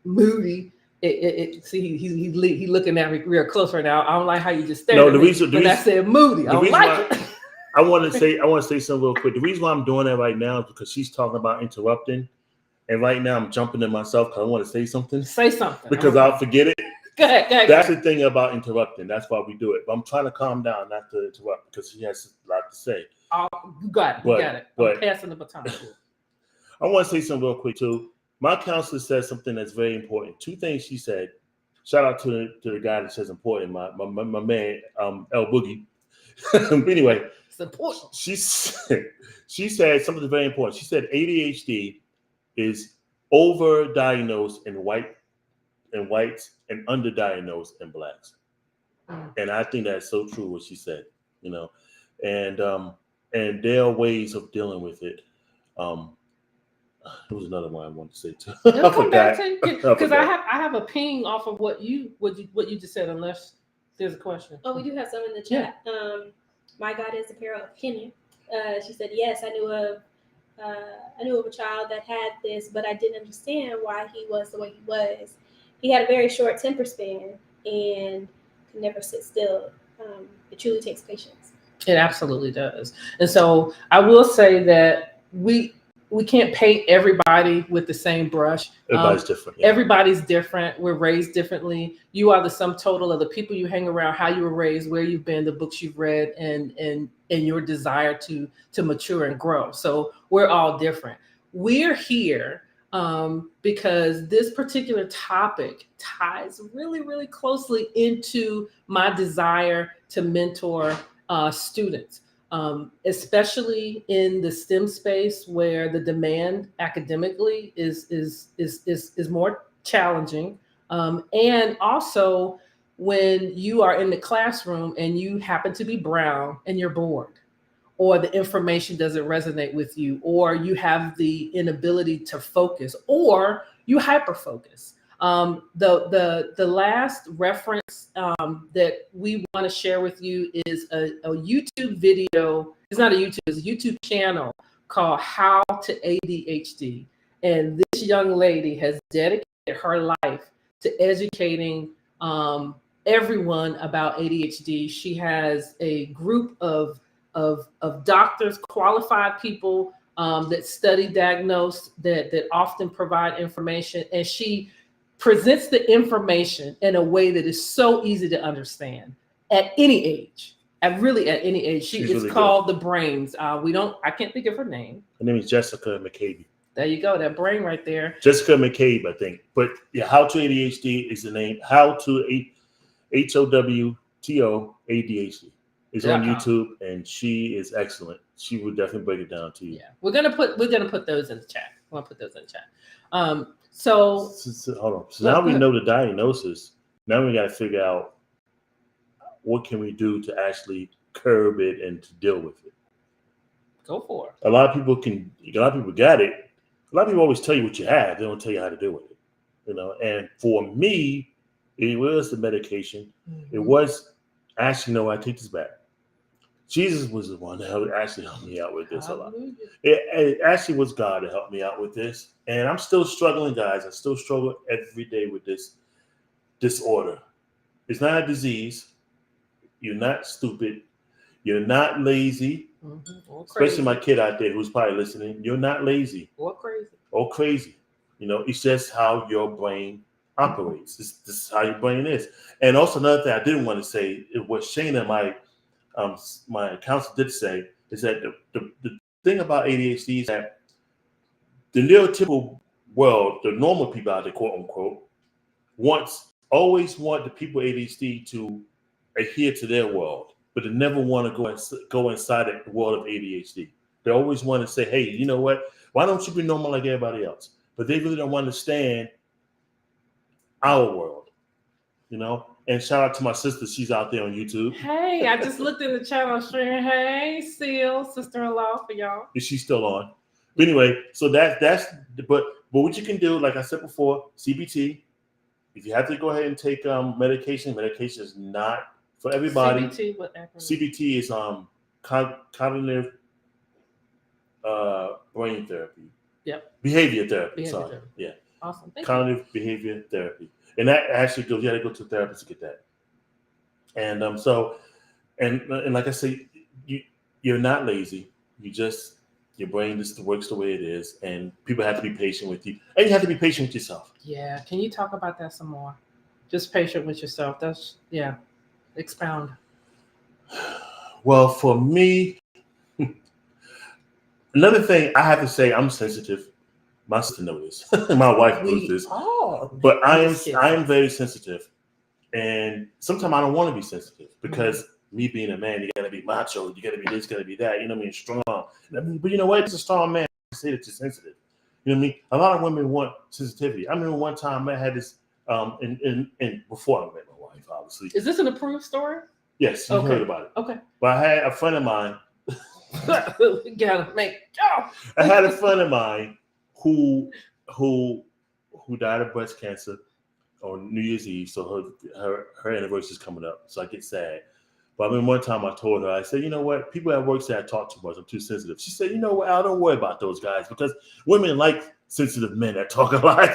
moody. See, he's looking at me real close right now. I don't like how you just stared at me when I said moody. I don't like it. I want to say something real quick. The reason why I'm doing that right now is because she's talking about interrupting. And right now I'm jumping in myself because I want to say something. Say something. Because I'll forget it. Go ahead. That's the thing about interrupting. That's why we do it. But I'm trying to calm down, not to interrupt, because she has a lot to say. You got it. I'm passing the baton. I want to say something real quick too. My counselor said something that's very important. Two things she said. Shout out to the guy that says important. My man, El Boogie. But anyway, it's important. She said something very important. She said ADHD is overdiagnosed in whites and underdiagnosed in blacks. And I think that's so true what she said, and there are ways of dealing with it. There was another one I wanted to say too. It'll come back to you because I have a ping off of what you just said, unless there's a question. Oh, we do have some in the chat. Yeah. My God is a pair of Kenya. She said, yes, I knew of a child that had this, but I didn't understand why he was the way he was. He had a very short temper span and could never sit still. It truly takes patience. It absolutely does. And so I will say that we can't paint everybody with the same brush. Everybody's different. Yeah. Everybody's different. We're raised differently. You are the sum total of the people you hang around, how you were raised, where you've been, the books you've read, and your desire to mature and grow. So we're all different. We're here because this particular topic ties really, really closely into my desire to mentor students. Especially in the STEM space where the demand academically is more challenging. And also when you are in the classroom and you happen to be brown and you're bored, or the information doesn't resonate with you, or you have the inability to focus, or you hyperfocus. The last reference that we want to share with you is a YouTube video. It's not a YouTube, it's a YouTube channel called How to ADHD. And this young lady has dedicated her life to educating everyone about ADHD. She has a group of doctors, qualified people that study, diagnose, that often provide information. And she presents the information in a way that is so easy to understand at any age. At any age. She is really called good. The Brains. I can't think of her name. Her name is Jessica McCabe. There you go, that brain right there. Jessica McCabe, I think. But yeah, How to ADHD is the name. How to HOWTO ADHD. It's on YouTube, and she is excellent. She would definitely break it down to you. Yeah, we're gonna put those in the chat. We'll put those in the chat. So hold on. So now we know the diagnosis. Now we got to figure out what can we do to actually curb it and to deal with it. Go for it. A lot of people got it. A lot of people always tell you what you have. They don't tell you how to deal with it. You know, and for me, it was the medication. Mm-hmm. It was actually, no, I take this back. Jesus was the one that actually helped me out with this a lot. It actually was God that helped me out with this. And I'm still struggling, guys. I still struggle every day with this disorder. It's not a disease. You're not stupid. You're not lazy. Mm-hmm. Especially my kid out there who's probably listening. You're not lazy. Or crazy. Or crazy. You know, it's just how your brain operates. This is how your brain is. And also another thing I didn't want to say, what Shayna, my counselor, did say, is that the thing about ADHD is that the neurotypical world, the normal people out there, quote unquote, always want the people with ADHD to adhere to their world, but they never want to go inside the world of ADHD. They always want to say, hey, you know what? Why don't you be normal like everybody else? But they really don't understand our world, you know? And shout out to my sister. She's out there on YouTube. Hey, I just looked in the chat on stream. Hey, Seal, sister-in-law for y'all. Is she still on? But anyway, so but what you can do, like I said before, CBT, if you have to go ahead and take medication is not for everybody. CBT, what acronym? CBT is cognitive brain therapy. Yep. Behavior therapy. Sorry. Therapy. Yeah. Awesome. Cognitive behavior therapy. And that actually goes, you got to go to a therapist to get that. And and like I say, you're not lazy. Your brain just works the way it is, and people have to be patient with you, and you have to be patient with yourself. Yeah. Can you talk about that some more? Just patient with yourself. Expound. Well, for me, another thing I have to say, I'm sensitive. My sister knows this. My wife knows this. But I am very sensitive, and sometimes I don't want to be sensitive because me being a man, you got to be macho, you got to be this, got to be that. You know what I mean? Strong. But you know what? It's a strong man. I say that you're sensitive. You know what I mean? A lot of women want sensitivity. I remember one time I had this, and before I met my wife, obviously. Is this an approved story? Yes, you heard about it. Okay. But I had a friend of mine. I had a friend of mine who died of breast cancer on New Year's Eve. So her anniversary is coming up. So I get sad. But I mean, one time I told her, I said, you know what? People at work say I talk too much. I'm too sensitive. She said, you know what? I don't worry about those guys because women like sensitive men that talk a lot.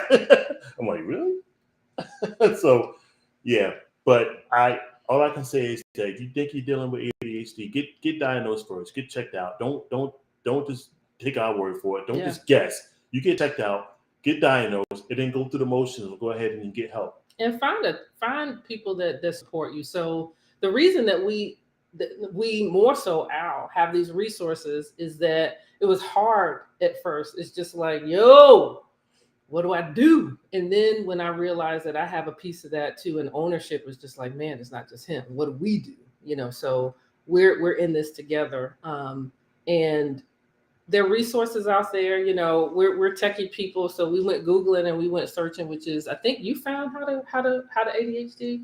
I'm like, really? So, yeah. But all I can say is that if you think you're dealing with ADHD, get diagnosed first. Get checked out. Don't just take our word for it. Don't just guess. You get checked out, get diagnosed, and then go through the motions. Go ahead and get help. And find people that support you. So the reason that we more so, Al, have these resources is that it was hard at first. It's just like, yo, what do I do? And then when I realized that I have a piece of that too, and ownership was just like, man, it's not just him. What do we do? You know, so we're in this together. And there are resources out there. You know, we're techie people, so we went Googling and we went searching, which is, I think you found how to ADHD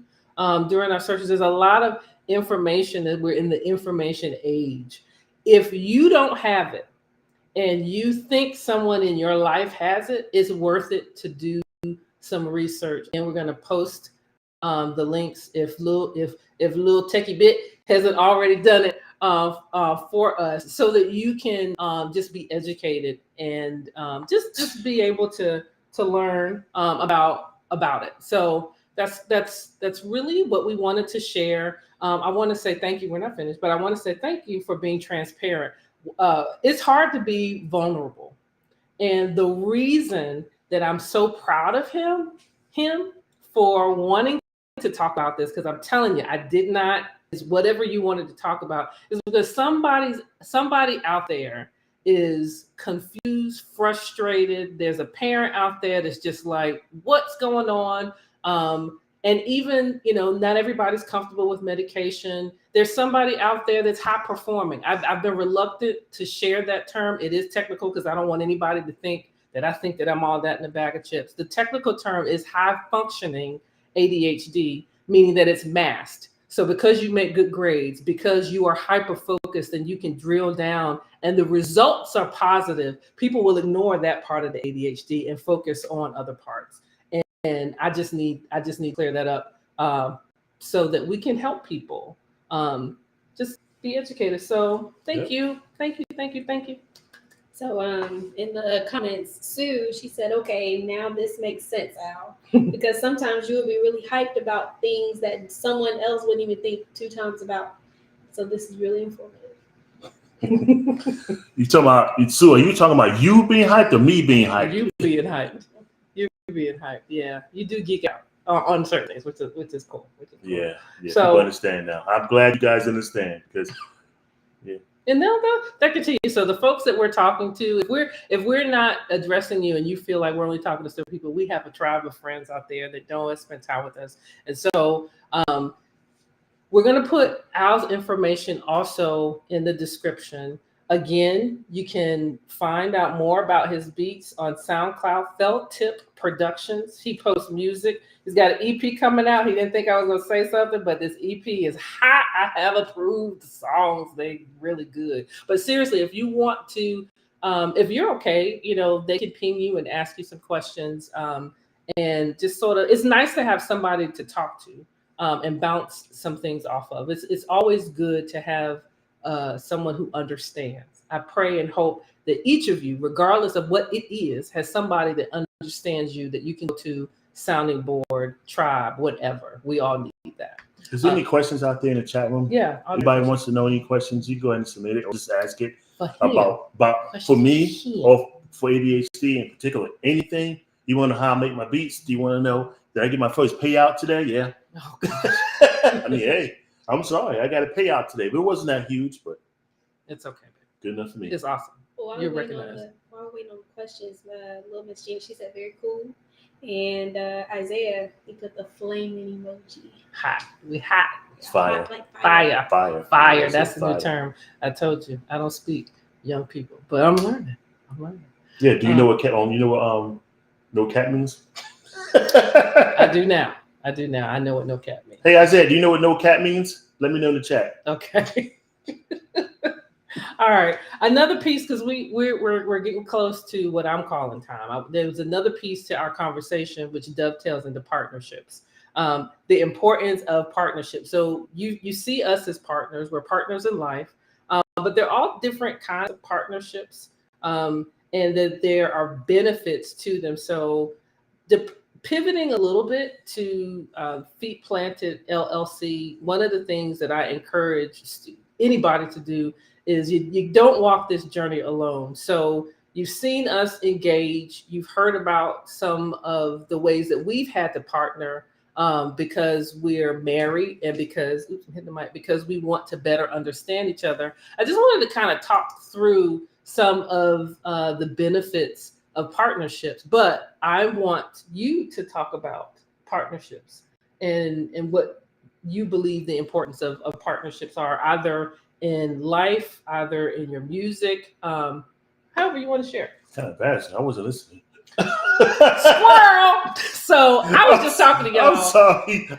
during our searches. There's a lot of information that we're in the information age. If you don't have it and you think someone in your life has it, it's worth it to do some research. And we're going to post the links if Lil Techie Bit hasn't already done it for us, so that you can just be educated and just be able to learn about it. So that's really what we wanted to share. I want to say thank you. We're not finished, but I want to say thank you for being transparent. It's hard to be vulnerable, and the reason that I'm so proud of him for wanting to talk about this, because I'm telling you, I did not. Is whatever you wanted to talk about, is because somebody out there is confused, frustrated. There's a parent out there that's just like, what's going on? And even, not everybody's comfortable with medication. There's somebody out there that's high performing. I've been reluctant to share that term. It is technical because I don't want anybody to think that I think that I'm all that in a bag of chips. The technical term is high functioning ADHD, meaning that it's masked. So because you make good grades, because you are hyper focused and you can drill down and the results are positive, people will ignore that part of the ADHD and focus on other parts. And I just need to clear that up so that we can help people just be educated. So thank you. So in the comments, Sue, she said, okay, now this makes sense, Al. Because sometimes you would be really hyped about things that someone else wouldn't even think 2 times about. So this is really informative. You talking about, Sue, are you talking about you being hyped or me being hyped? You being hyped. Yeah. You do geek out on certain things, which is cool. Yeah. So, people understand now. I'm glad you guys understand because and they'll continue. So the folks that we're talking to, if we're not addressing you and you feel like we're only talking to certain people, we have a tribe of friends out there that don't spend time with us. And so we're going to put Al's information also in the description. Again, you can find out more about his beats on SoundCloud, Felton Productions. He posts music. He's got an EP coming out. He didn't think I was going to say something, but this EP is hot. I have approved songs. They're really good. But seriously, if you want to, if you're okay, they can ping you and ask you some questions. And just sort of, it's nice to have somebody to talk to and bounce some things off of. It's always good to have someone who understands. I pray and hope that each of you, regardless of what it is, has somebody that understands you that you can go to, sounding board, tribe, whatever. We all need that. Is there any questions out there in the chat room? Yeah. Anybody wants to know any questions, you go ahead and submit it or just ask it about For for me or for ADHD in particular. Anything you want to know how I make my beats? Do you want to know, did I get my first payout today? Yeah. Oh, gosh. I mean, hey, I'm sorry. I got a payout today, but it wasn't that huge, but it's okay. Good enough for me. It's awesome. Well, You're recognized. While we're waiting on the questions, little Miss Jean, she said very cool. And Isaiah, he put the flaming emoji. Hot. We hot. It's fire. Hot like Fire. That's the new term. I told you. I don't speak young people, but I'm learning. Yeah. Do you know what cat? No cat means? I do now. I know what no cat means. Hey Isaiah, do you know what no cat means? Let me know in the chat. Okay. All right. Another piece, because we're getting close to what I'm calling time. There was another piece to our conversation which dovetails into partnerships. The importance of partnerships. So you see us as partners. We're partners in life, but they're all different kinds of partnerships, and that there are benefits to them. So pivoting a little bit to Feet Planted LLC, one of the things that I encourage anybody to do is you don't walk this journey alone. So you've seen us engage. You've heard about some of the ways that we've had to partner because we're married and because we want to better understand each other. I just wanted to kind of talk through some of the benefits of partnerships, but I want you to talk about partnerships and what you believe the importance of partnerships are, either in life, either in your music, however you want to share. Kind of embarrassing. I wasn't listening. Squirrel. So I was just talking to y'all. I'm sorry.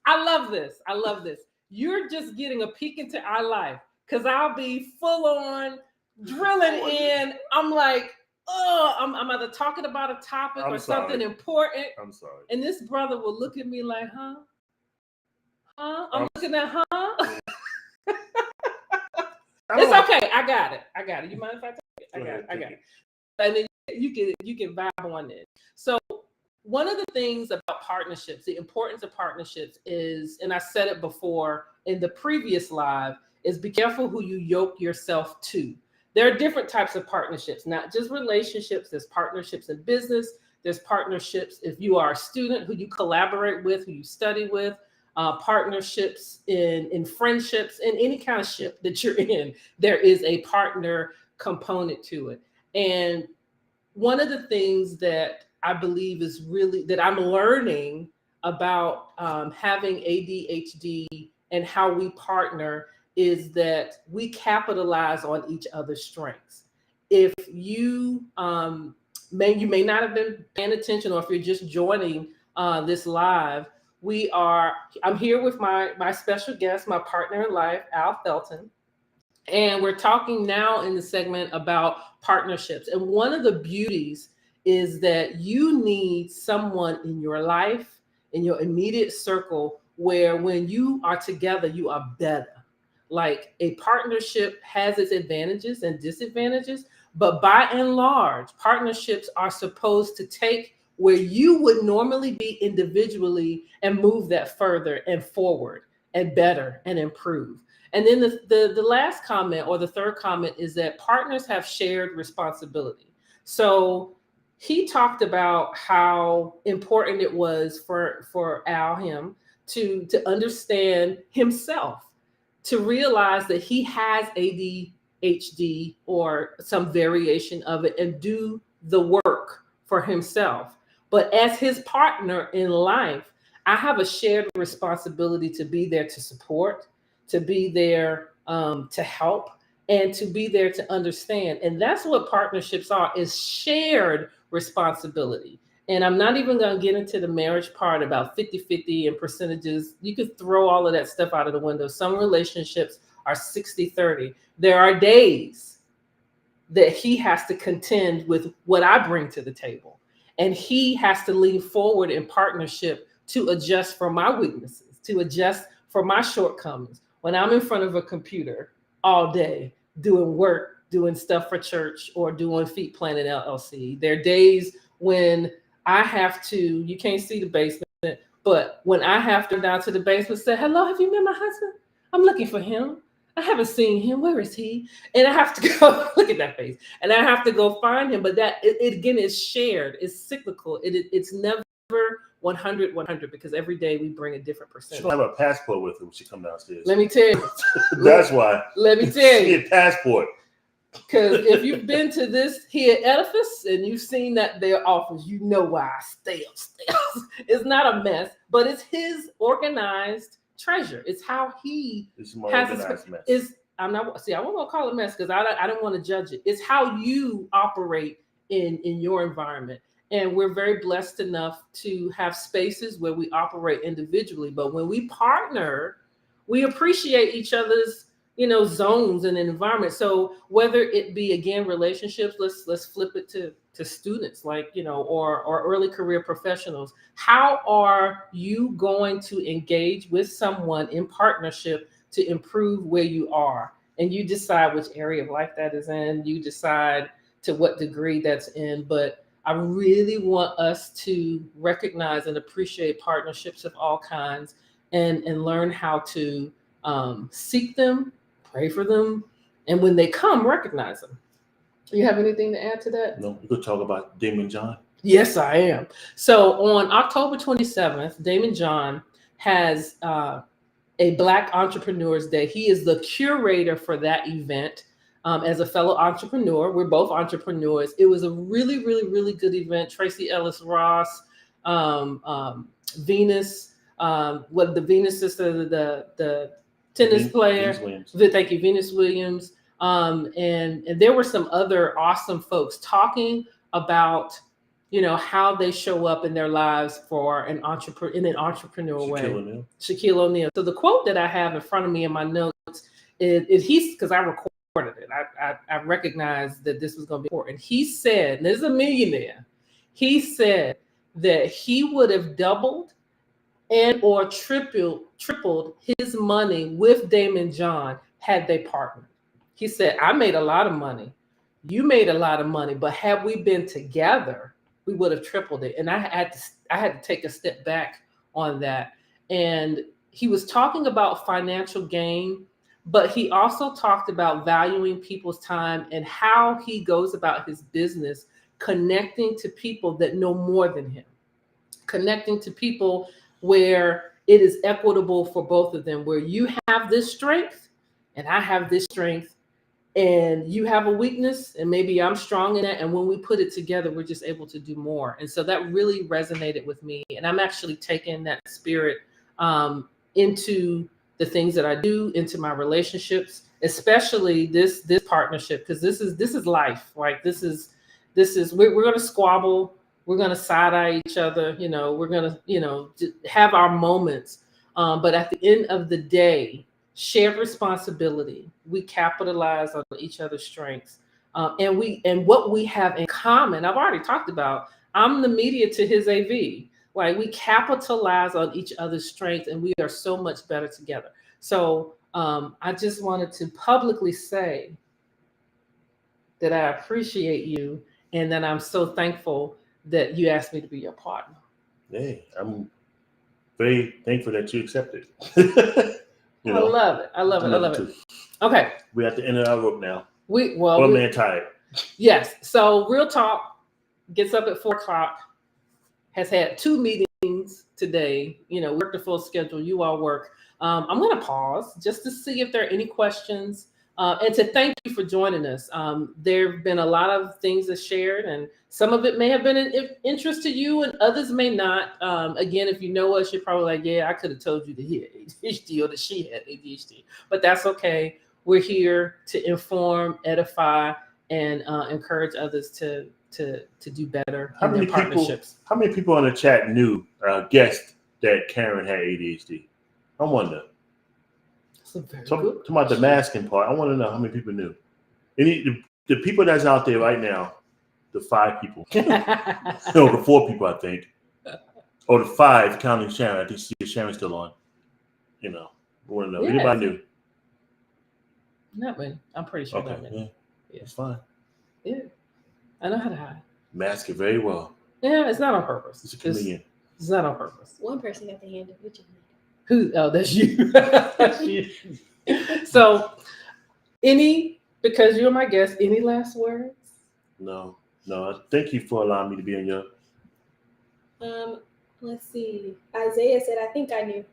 I love this. You're just getting a peek into our life because I'll be full on drilling in. I'm like, I'm either talking about a topic or something important. I'm sorry. And this brother will look at me like, huh? I'm looking at, huh? It's okay. I got it. You mind if I take it? I got it. And then you can vibe on it. So one of the things about partnerships, the importance of partnerships is, and I said it before in the previous live, is be careful who you yoke yourself to. There are different types of partnerships, not just relationships. There's partnerships in business. There's partnerships if you are a student who you collaborate with, who you study with. Partnerships in friendships, in any kind of ship that you're in, there is a partner component to it. And one of the things that I believe is really that I'm learning about having ADHD and how we partner is that we capitalize on each other's strengths. If you you may not have been paying attention, or if you're just joining this live, I'm here with my special guest, my partner in life, Al Felton. And we're talking now in the segment about partnerships. And one of the beauties is that you need someone in your life, in your immediate circle, where when you are together, you are better. Like a partnership has its advantages and disadvantages, but by and large, partnerships are supposed to take where you would normally be individually and move that further and forward and better and improve. And then the last comment, or the third comment, is that partners have shared responsibility. So he talked about how important it was for him to understand himself, to realize that he has ADHD or some variation of it, and do the work for himself. But as his partner in life, I have a shared responsibility to be there to support, to be there to help, and to be there to understand. And that's what partnerships are, is shared responsibility. And I'm not even going to get into the marriage part about 50-50 and percentages. You could throw all of that stuff out of the window. Some relationships are 60-30. There are days that he has to contend with what I bring to the table. And he has to lean forward in partnership to adjust for my weaknesses, to adjust for my shortcomings. When I'm in front of a computer all day doing work, doing stuff for church, or doing Feet Planet LLC, there are days when I have to, you can't see the basement, but when I have to go down to the basement, say, hello, have you met my husband? I'm looking for him. I haven't seen him. Where is he? And I have to go, look at that face. And I have to go find him. But that, it again, is shared. It's cyclical. It's never 100, because every day we bring a different percentage. She'll have a passport with her when she come downstairs. Let me tell you. That's why. Let me tell you. She a passport. Because if you've been to this here edifice and you've seen that their office, you know why I stay upstairs. It's not a mess, but it's his organized treasure. It's how he has his mess. I won't call it mess, because I don't want to judge it. It's how you operate in your environment. And we're very blessed enough to have spaces where we operate individually. But when we partner, we appreciate each other's, zones and environment. So whether it be, again, relationships, let's flip it to students, like, or early career professionals. How are you going to engage with someone in partnership to improve where you are? And you decide which area of life that is in. You decide to what degree that's in. But I really want us to recognize and appreciate partnerships of all kinds, and learn how to seek them, pray for them, and when they come, recognize them. You have anything to add to that? No, you could talk about Damon John. Yes, I am. So on October 27th, Damon John has a Black Entrepreneurs Day. He is the curator for that event. As a fellow entrepreneur, we're both entrepreneurs. It was a really, really, really good event. Tracy Ellis Ross, Venus, the Venus sister, the tennis player. Thank you, Venus Williams. And there were some other awesome folks talking about, how they show up in their lives for in an entrepreneurial way. Shaquille O'Neal. So the quote that I have in front of me in my notes is because I recorded it. I recognized that this was going to be important. He said, and this is a millionaire, he said that he would have doubled and or tripled his money with Damon John had they partnered. He said, I made a lot of money. You made a lot of money, but had we been together, we would have tripled it. And I had to take a step back on that. And he was talking about financial gain, but he also talked about valuing people's time and how he goes about his business, connecting to people that know more than him, connecting to people where it is equitable for both of them, where you have this strength and I have this strength, and you have a weakness and maybe I'm strong in it. And when we put it together, we're just able to do more. And so that really resonated with me. And I'm actually taking that spirit into the things that I do, into my relationships, especially this partnership, because this is life, right? This is we're going to squabble, we're going to side eye each other, we're going to have our moments, but at the end of the day, shared responsibility, we capitalize on each other's strengths, and what we have in common. I've already talked about, I'm the media to his AV. Like, we capitalize on each other's strengths, and we are so much better together. So I just wanted to publicly say that I appreciate you, and that I'm so thankful that you asked me to be your partner. Hey, I'm very thankful that you accepted. I love it. I love it. Okay. We're at the end of our rope now. Man tired. Yes. So Real Talk gets up at 4:00. Has had 2 meetings today. Worked a full schedule. You all work. I'm going to pause just to see if there are any questions, and to thank you for joining us. There have been a lot of things that shared, and some of it may have been of interest to you, and others may not. Again, if you know us, you're probably like, yeah, I could have told you that he had ADHD or that she had ADHD, but that's okay. We're here to inform, edify, and encourage others to do better in their partnerships. How many people in the chat guessed that Karen had ADHD? I wonder. Talking about the masking part, I want to know how many people knew. The people that's out there right now, the 5 people, no, the 4 people, I think, or the 5 counting Sharon. I think Sharon's still on. I want to know. Yeah. Anybody knew? Not many. I'm pretty sure not many. Yeah, it's fine. Yeah, I know how to hide. Mask it very well. Yeah, it's not on purpose. It's a chameleon. It's not on purpose. One person got the hand of it. Who? Oh, that's you. That's you. So, because you're my guest, any last words? No. Thank you for allowing me to be on your. Let's see. Isaiah said, "I think I knew."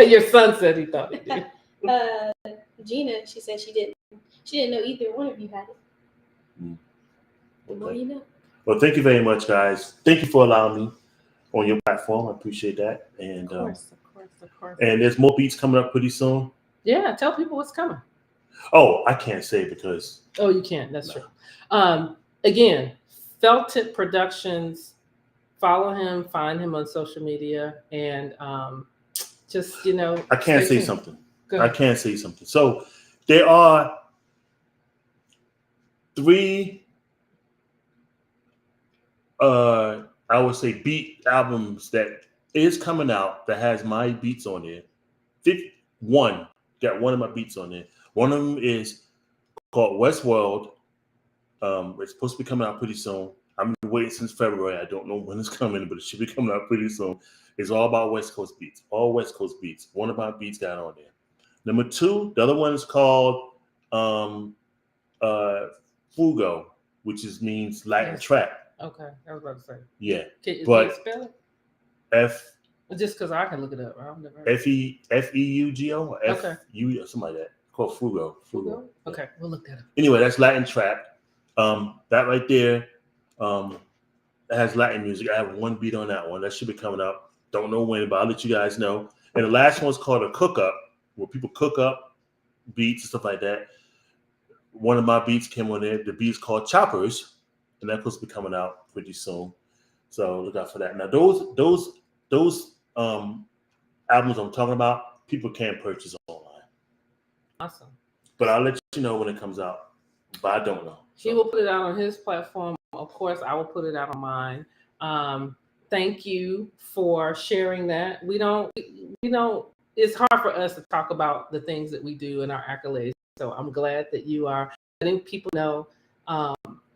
Your son said he thought he did. Gina, she said she didn't know either one of you had it. The more you know. Well, thank you very much, guys. Thank you for allowing me on your platform. I appreciate that. And of course. And there's more beats coming up pretty soon. Yeah, tell people what's coming. Oh, I can't say because. Oh, you can't. That's true. Again, Felton Productions. Follow him. Find him on social media, and just I can't say something. I can't say something. So there are 3. I would say beat albums that is coming out that has my beats on there. 1 got one of my beats on there. One of them is called Westworld. It's supposed to be coming out pretty soon. I've been waiting since February. I don't know when it's coming, but it should be coming out pretty soon. It's all about West Coast beats. All West Coast beats. One of my beats got on there. Number 2, the other one is called Fugo, which means Latin trap. Okay, I was about to say. Yeah, but spell it? Just because I can look it up. I've never heard Feugo, okay. Something like that. Called Fugo. Fugo? Okay, we'll look that up. Anyway, that's Latin trap. That right there, it has Latin music. I have 1 beat on that one. That should be coming up. Don't know when, but I'll let you guys know. And the last one's called a cook up, where people cook up beats and stuff like that. One of my beats came on there. The beat's called Choppers. And that's supposed to be coming out pretty soon, so look out for that. Now, those albums I'm talking about, people can purchase online. Awesome. But I'll let you know when it comes out. But I don't know. He will put it out on his platform. Of course, I will put it out on mine. Thank you for sharing that. We don't. It's hard for us to talk about the things that we do and our accolades. So I'm glad that you are letting people know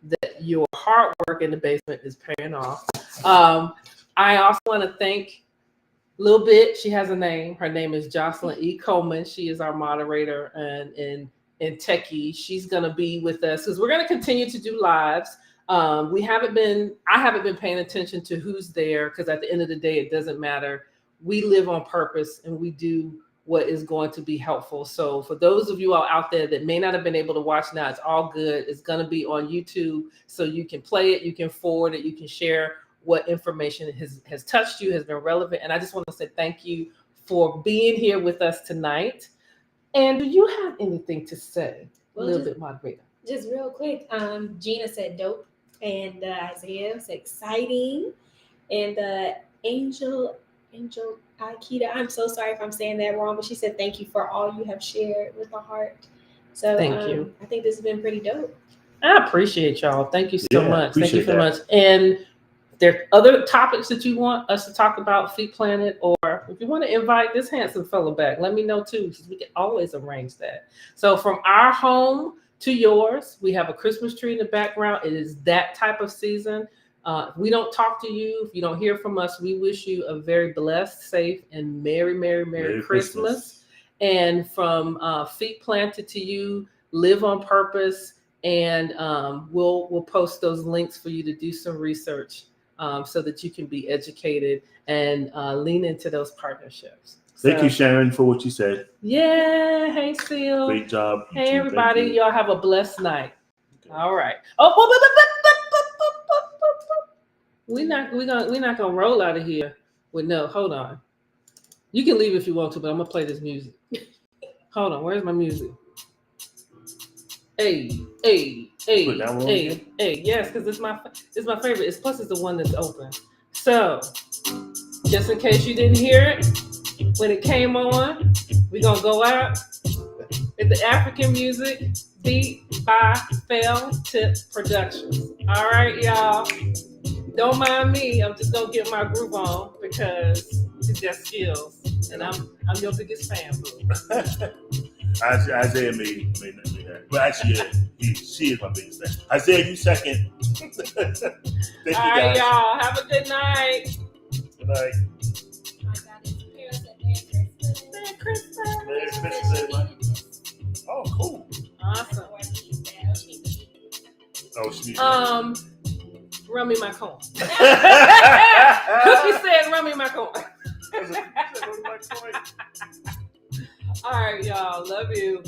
that your hard work in the basement is paying off. I also want to thank Lil Bit. She has a name. Her name is Jocelyn E. Coleman. She is our moderator and techie. She's going to be with us because we're going to continue to do lives. I haven't been paying attention to who's there because at the end of the day, it doesn't matter. We live on purpose and we do what is going to be helpful. So for those of you all out there that may not have been able to watch now, it's all good. It's going to be on YouTube, so you can play it, you can forward it, you can share what information has touched you, has been relevant. And I just want to say thank you for being here with us tonight. And do you have anything to say? Well, a little bit, moderator. Just real quick, Gina said dope, and Isaiah said exciting, and Angel Aikida, I'm so sorry if I'm saying that wrong, but she said thank you for all you have shared with the heart. So Thank you. I think this has been pretty dope. I appreciate y'all. Thank you so much. Thank you so that. much. And there are other topics that you want us to talk about, Feet Planet, or if you want to invite this handsome fellow back, let me know too, because we can always arrange that. So from our home to yours, we have a Christmas tree in the background. It is that type of season. If we don't talk to you, if you don't hear from us, we wish you a very blessed, safe, and Merry Christmas. And from Feet Planted to you, live on purpose. And we'll post those links for you to do some research so that you can be educated and lean into those partnerships. Thank you, Sharon, for what you said. Yeah. Hey, Seal. Great job. Hey, everybody. You. Y'all have a blessed night. Okay. All right. We're not gonna roll out of here with no. Hold on. You can leave if you want to, but I'm gonna play this music. Hold on. Where's my music? Hey. Yes, because it's my favorite. It's the one that's open. So, just in case you didn't hear it, when it came on, we're gonna go out with the African music beat by Felton Productions. All right, y'all. Don't mind me. I'm just gonna get my groove on because it's just skills, and I'm your biggest fan, boo. Isaiah made that. But actually, she is my biggest fan. Isaiah, you second. Thank you, All right, guys. y'all. Have a good night. Good night. Merry Christmas. Merry Christmas, everybody. Oh, cool. Awesome. Oh, she. Run me my coin. Cookie said, "Run me my coin." All right, y'all. Love you.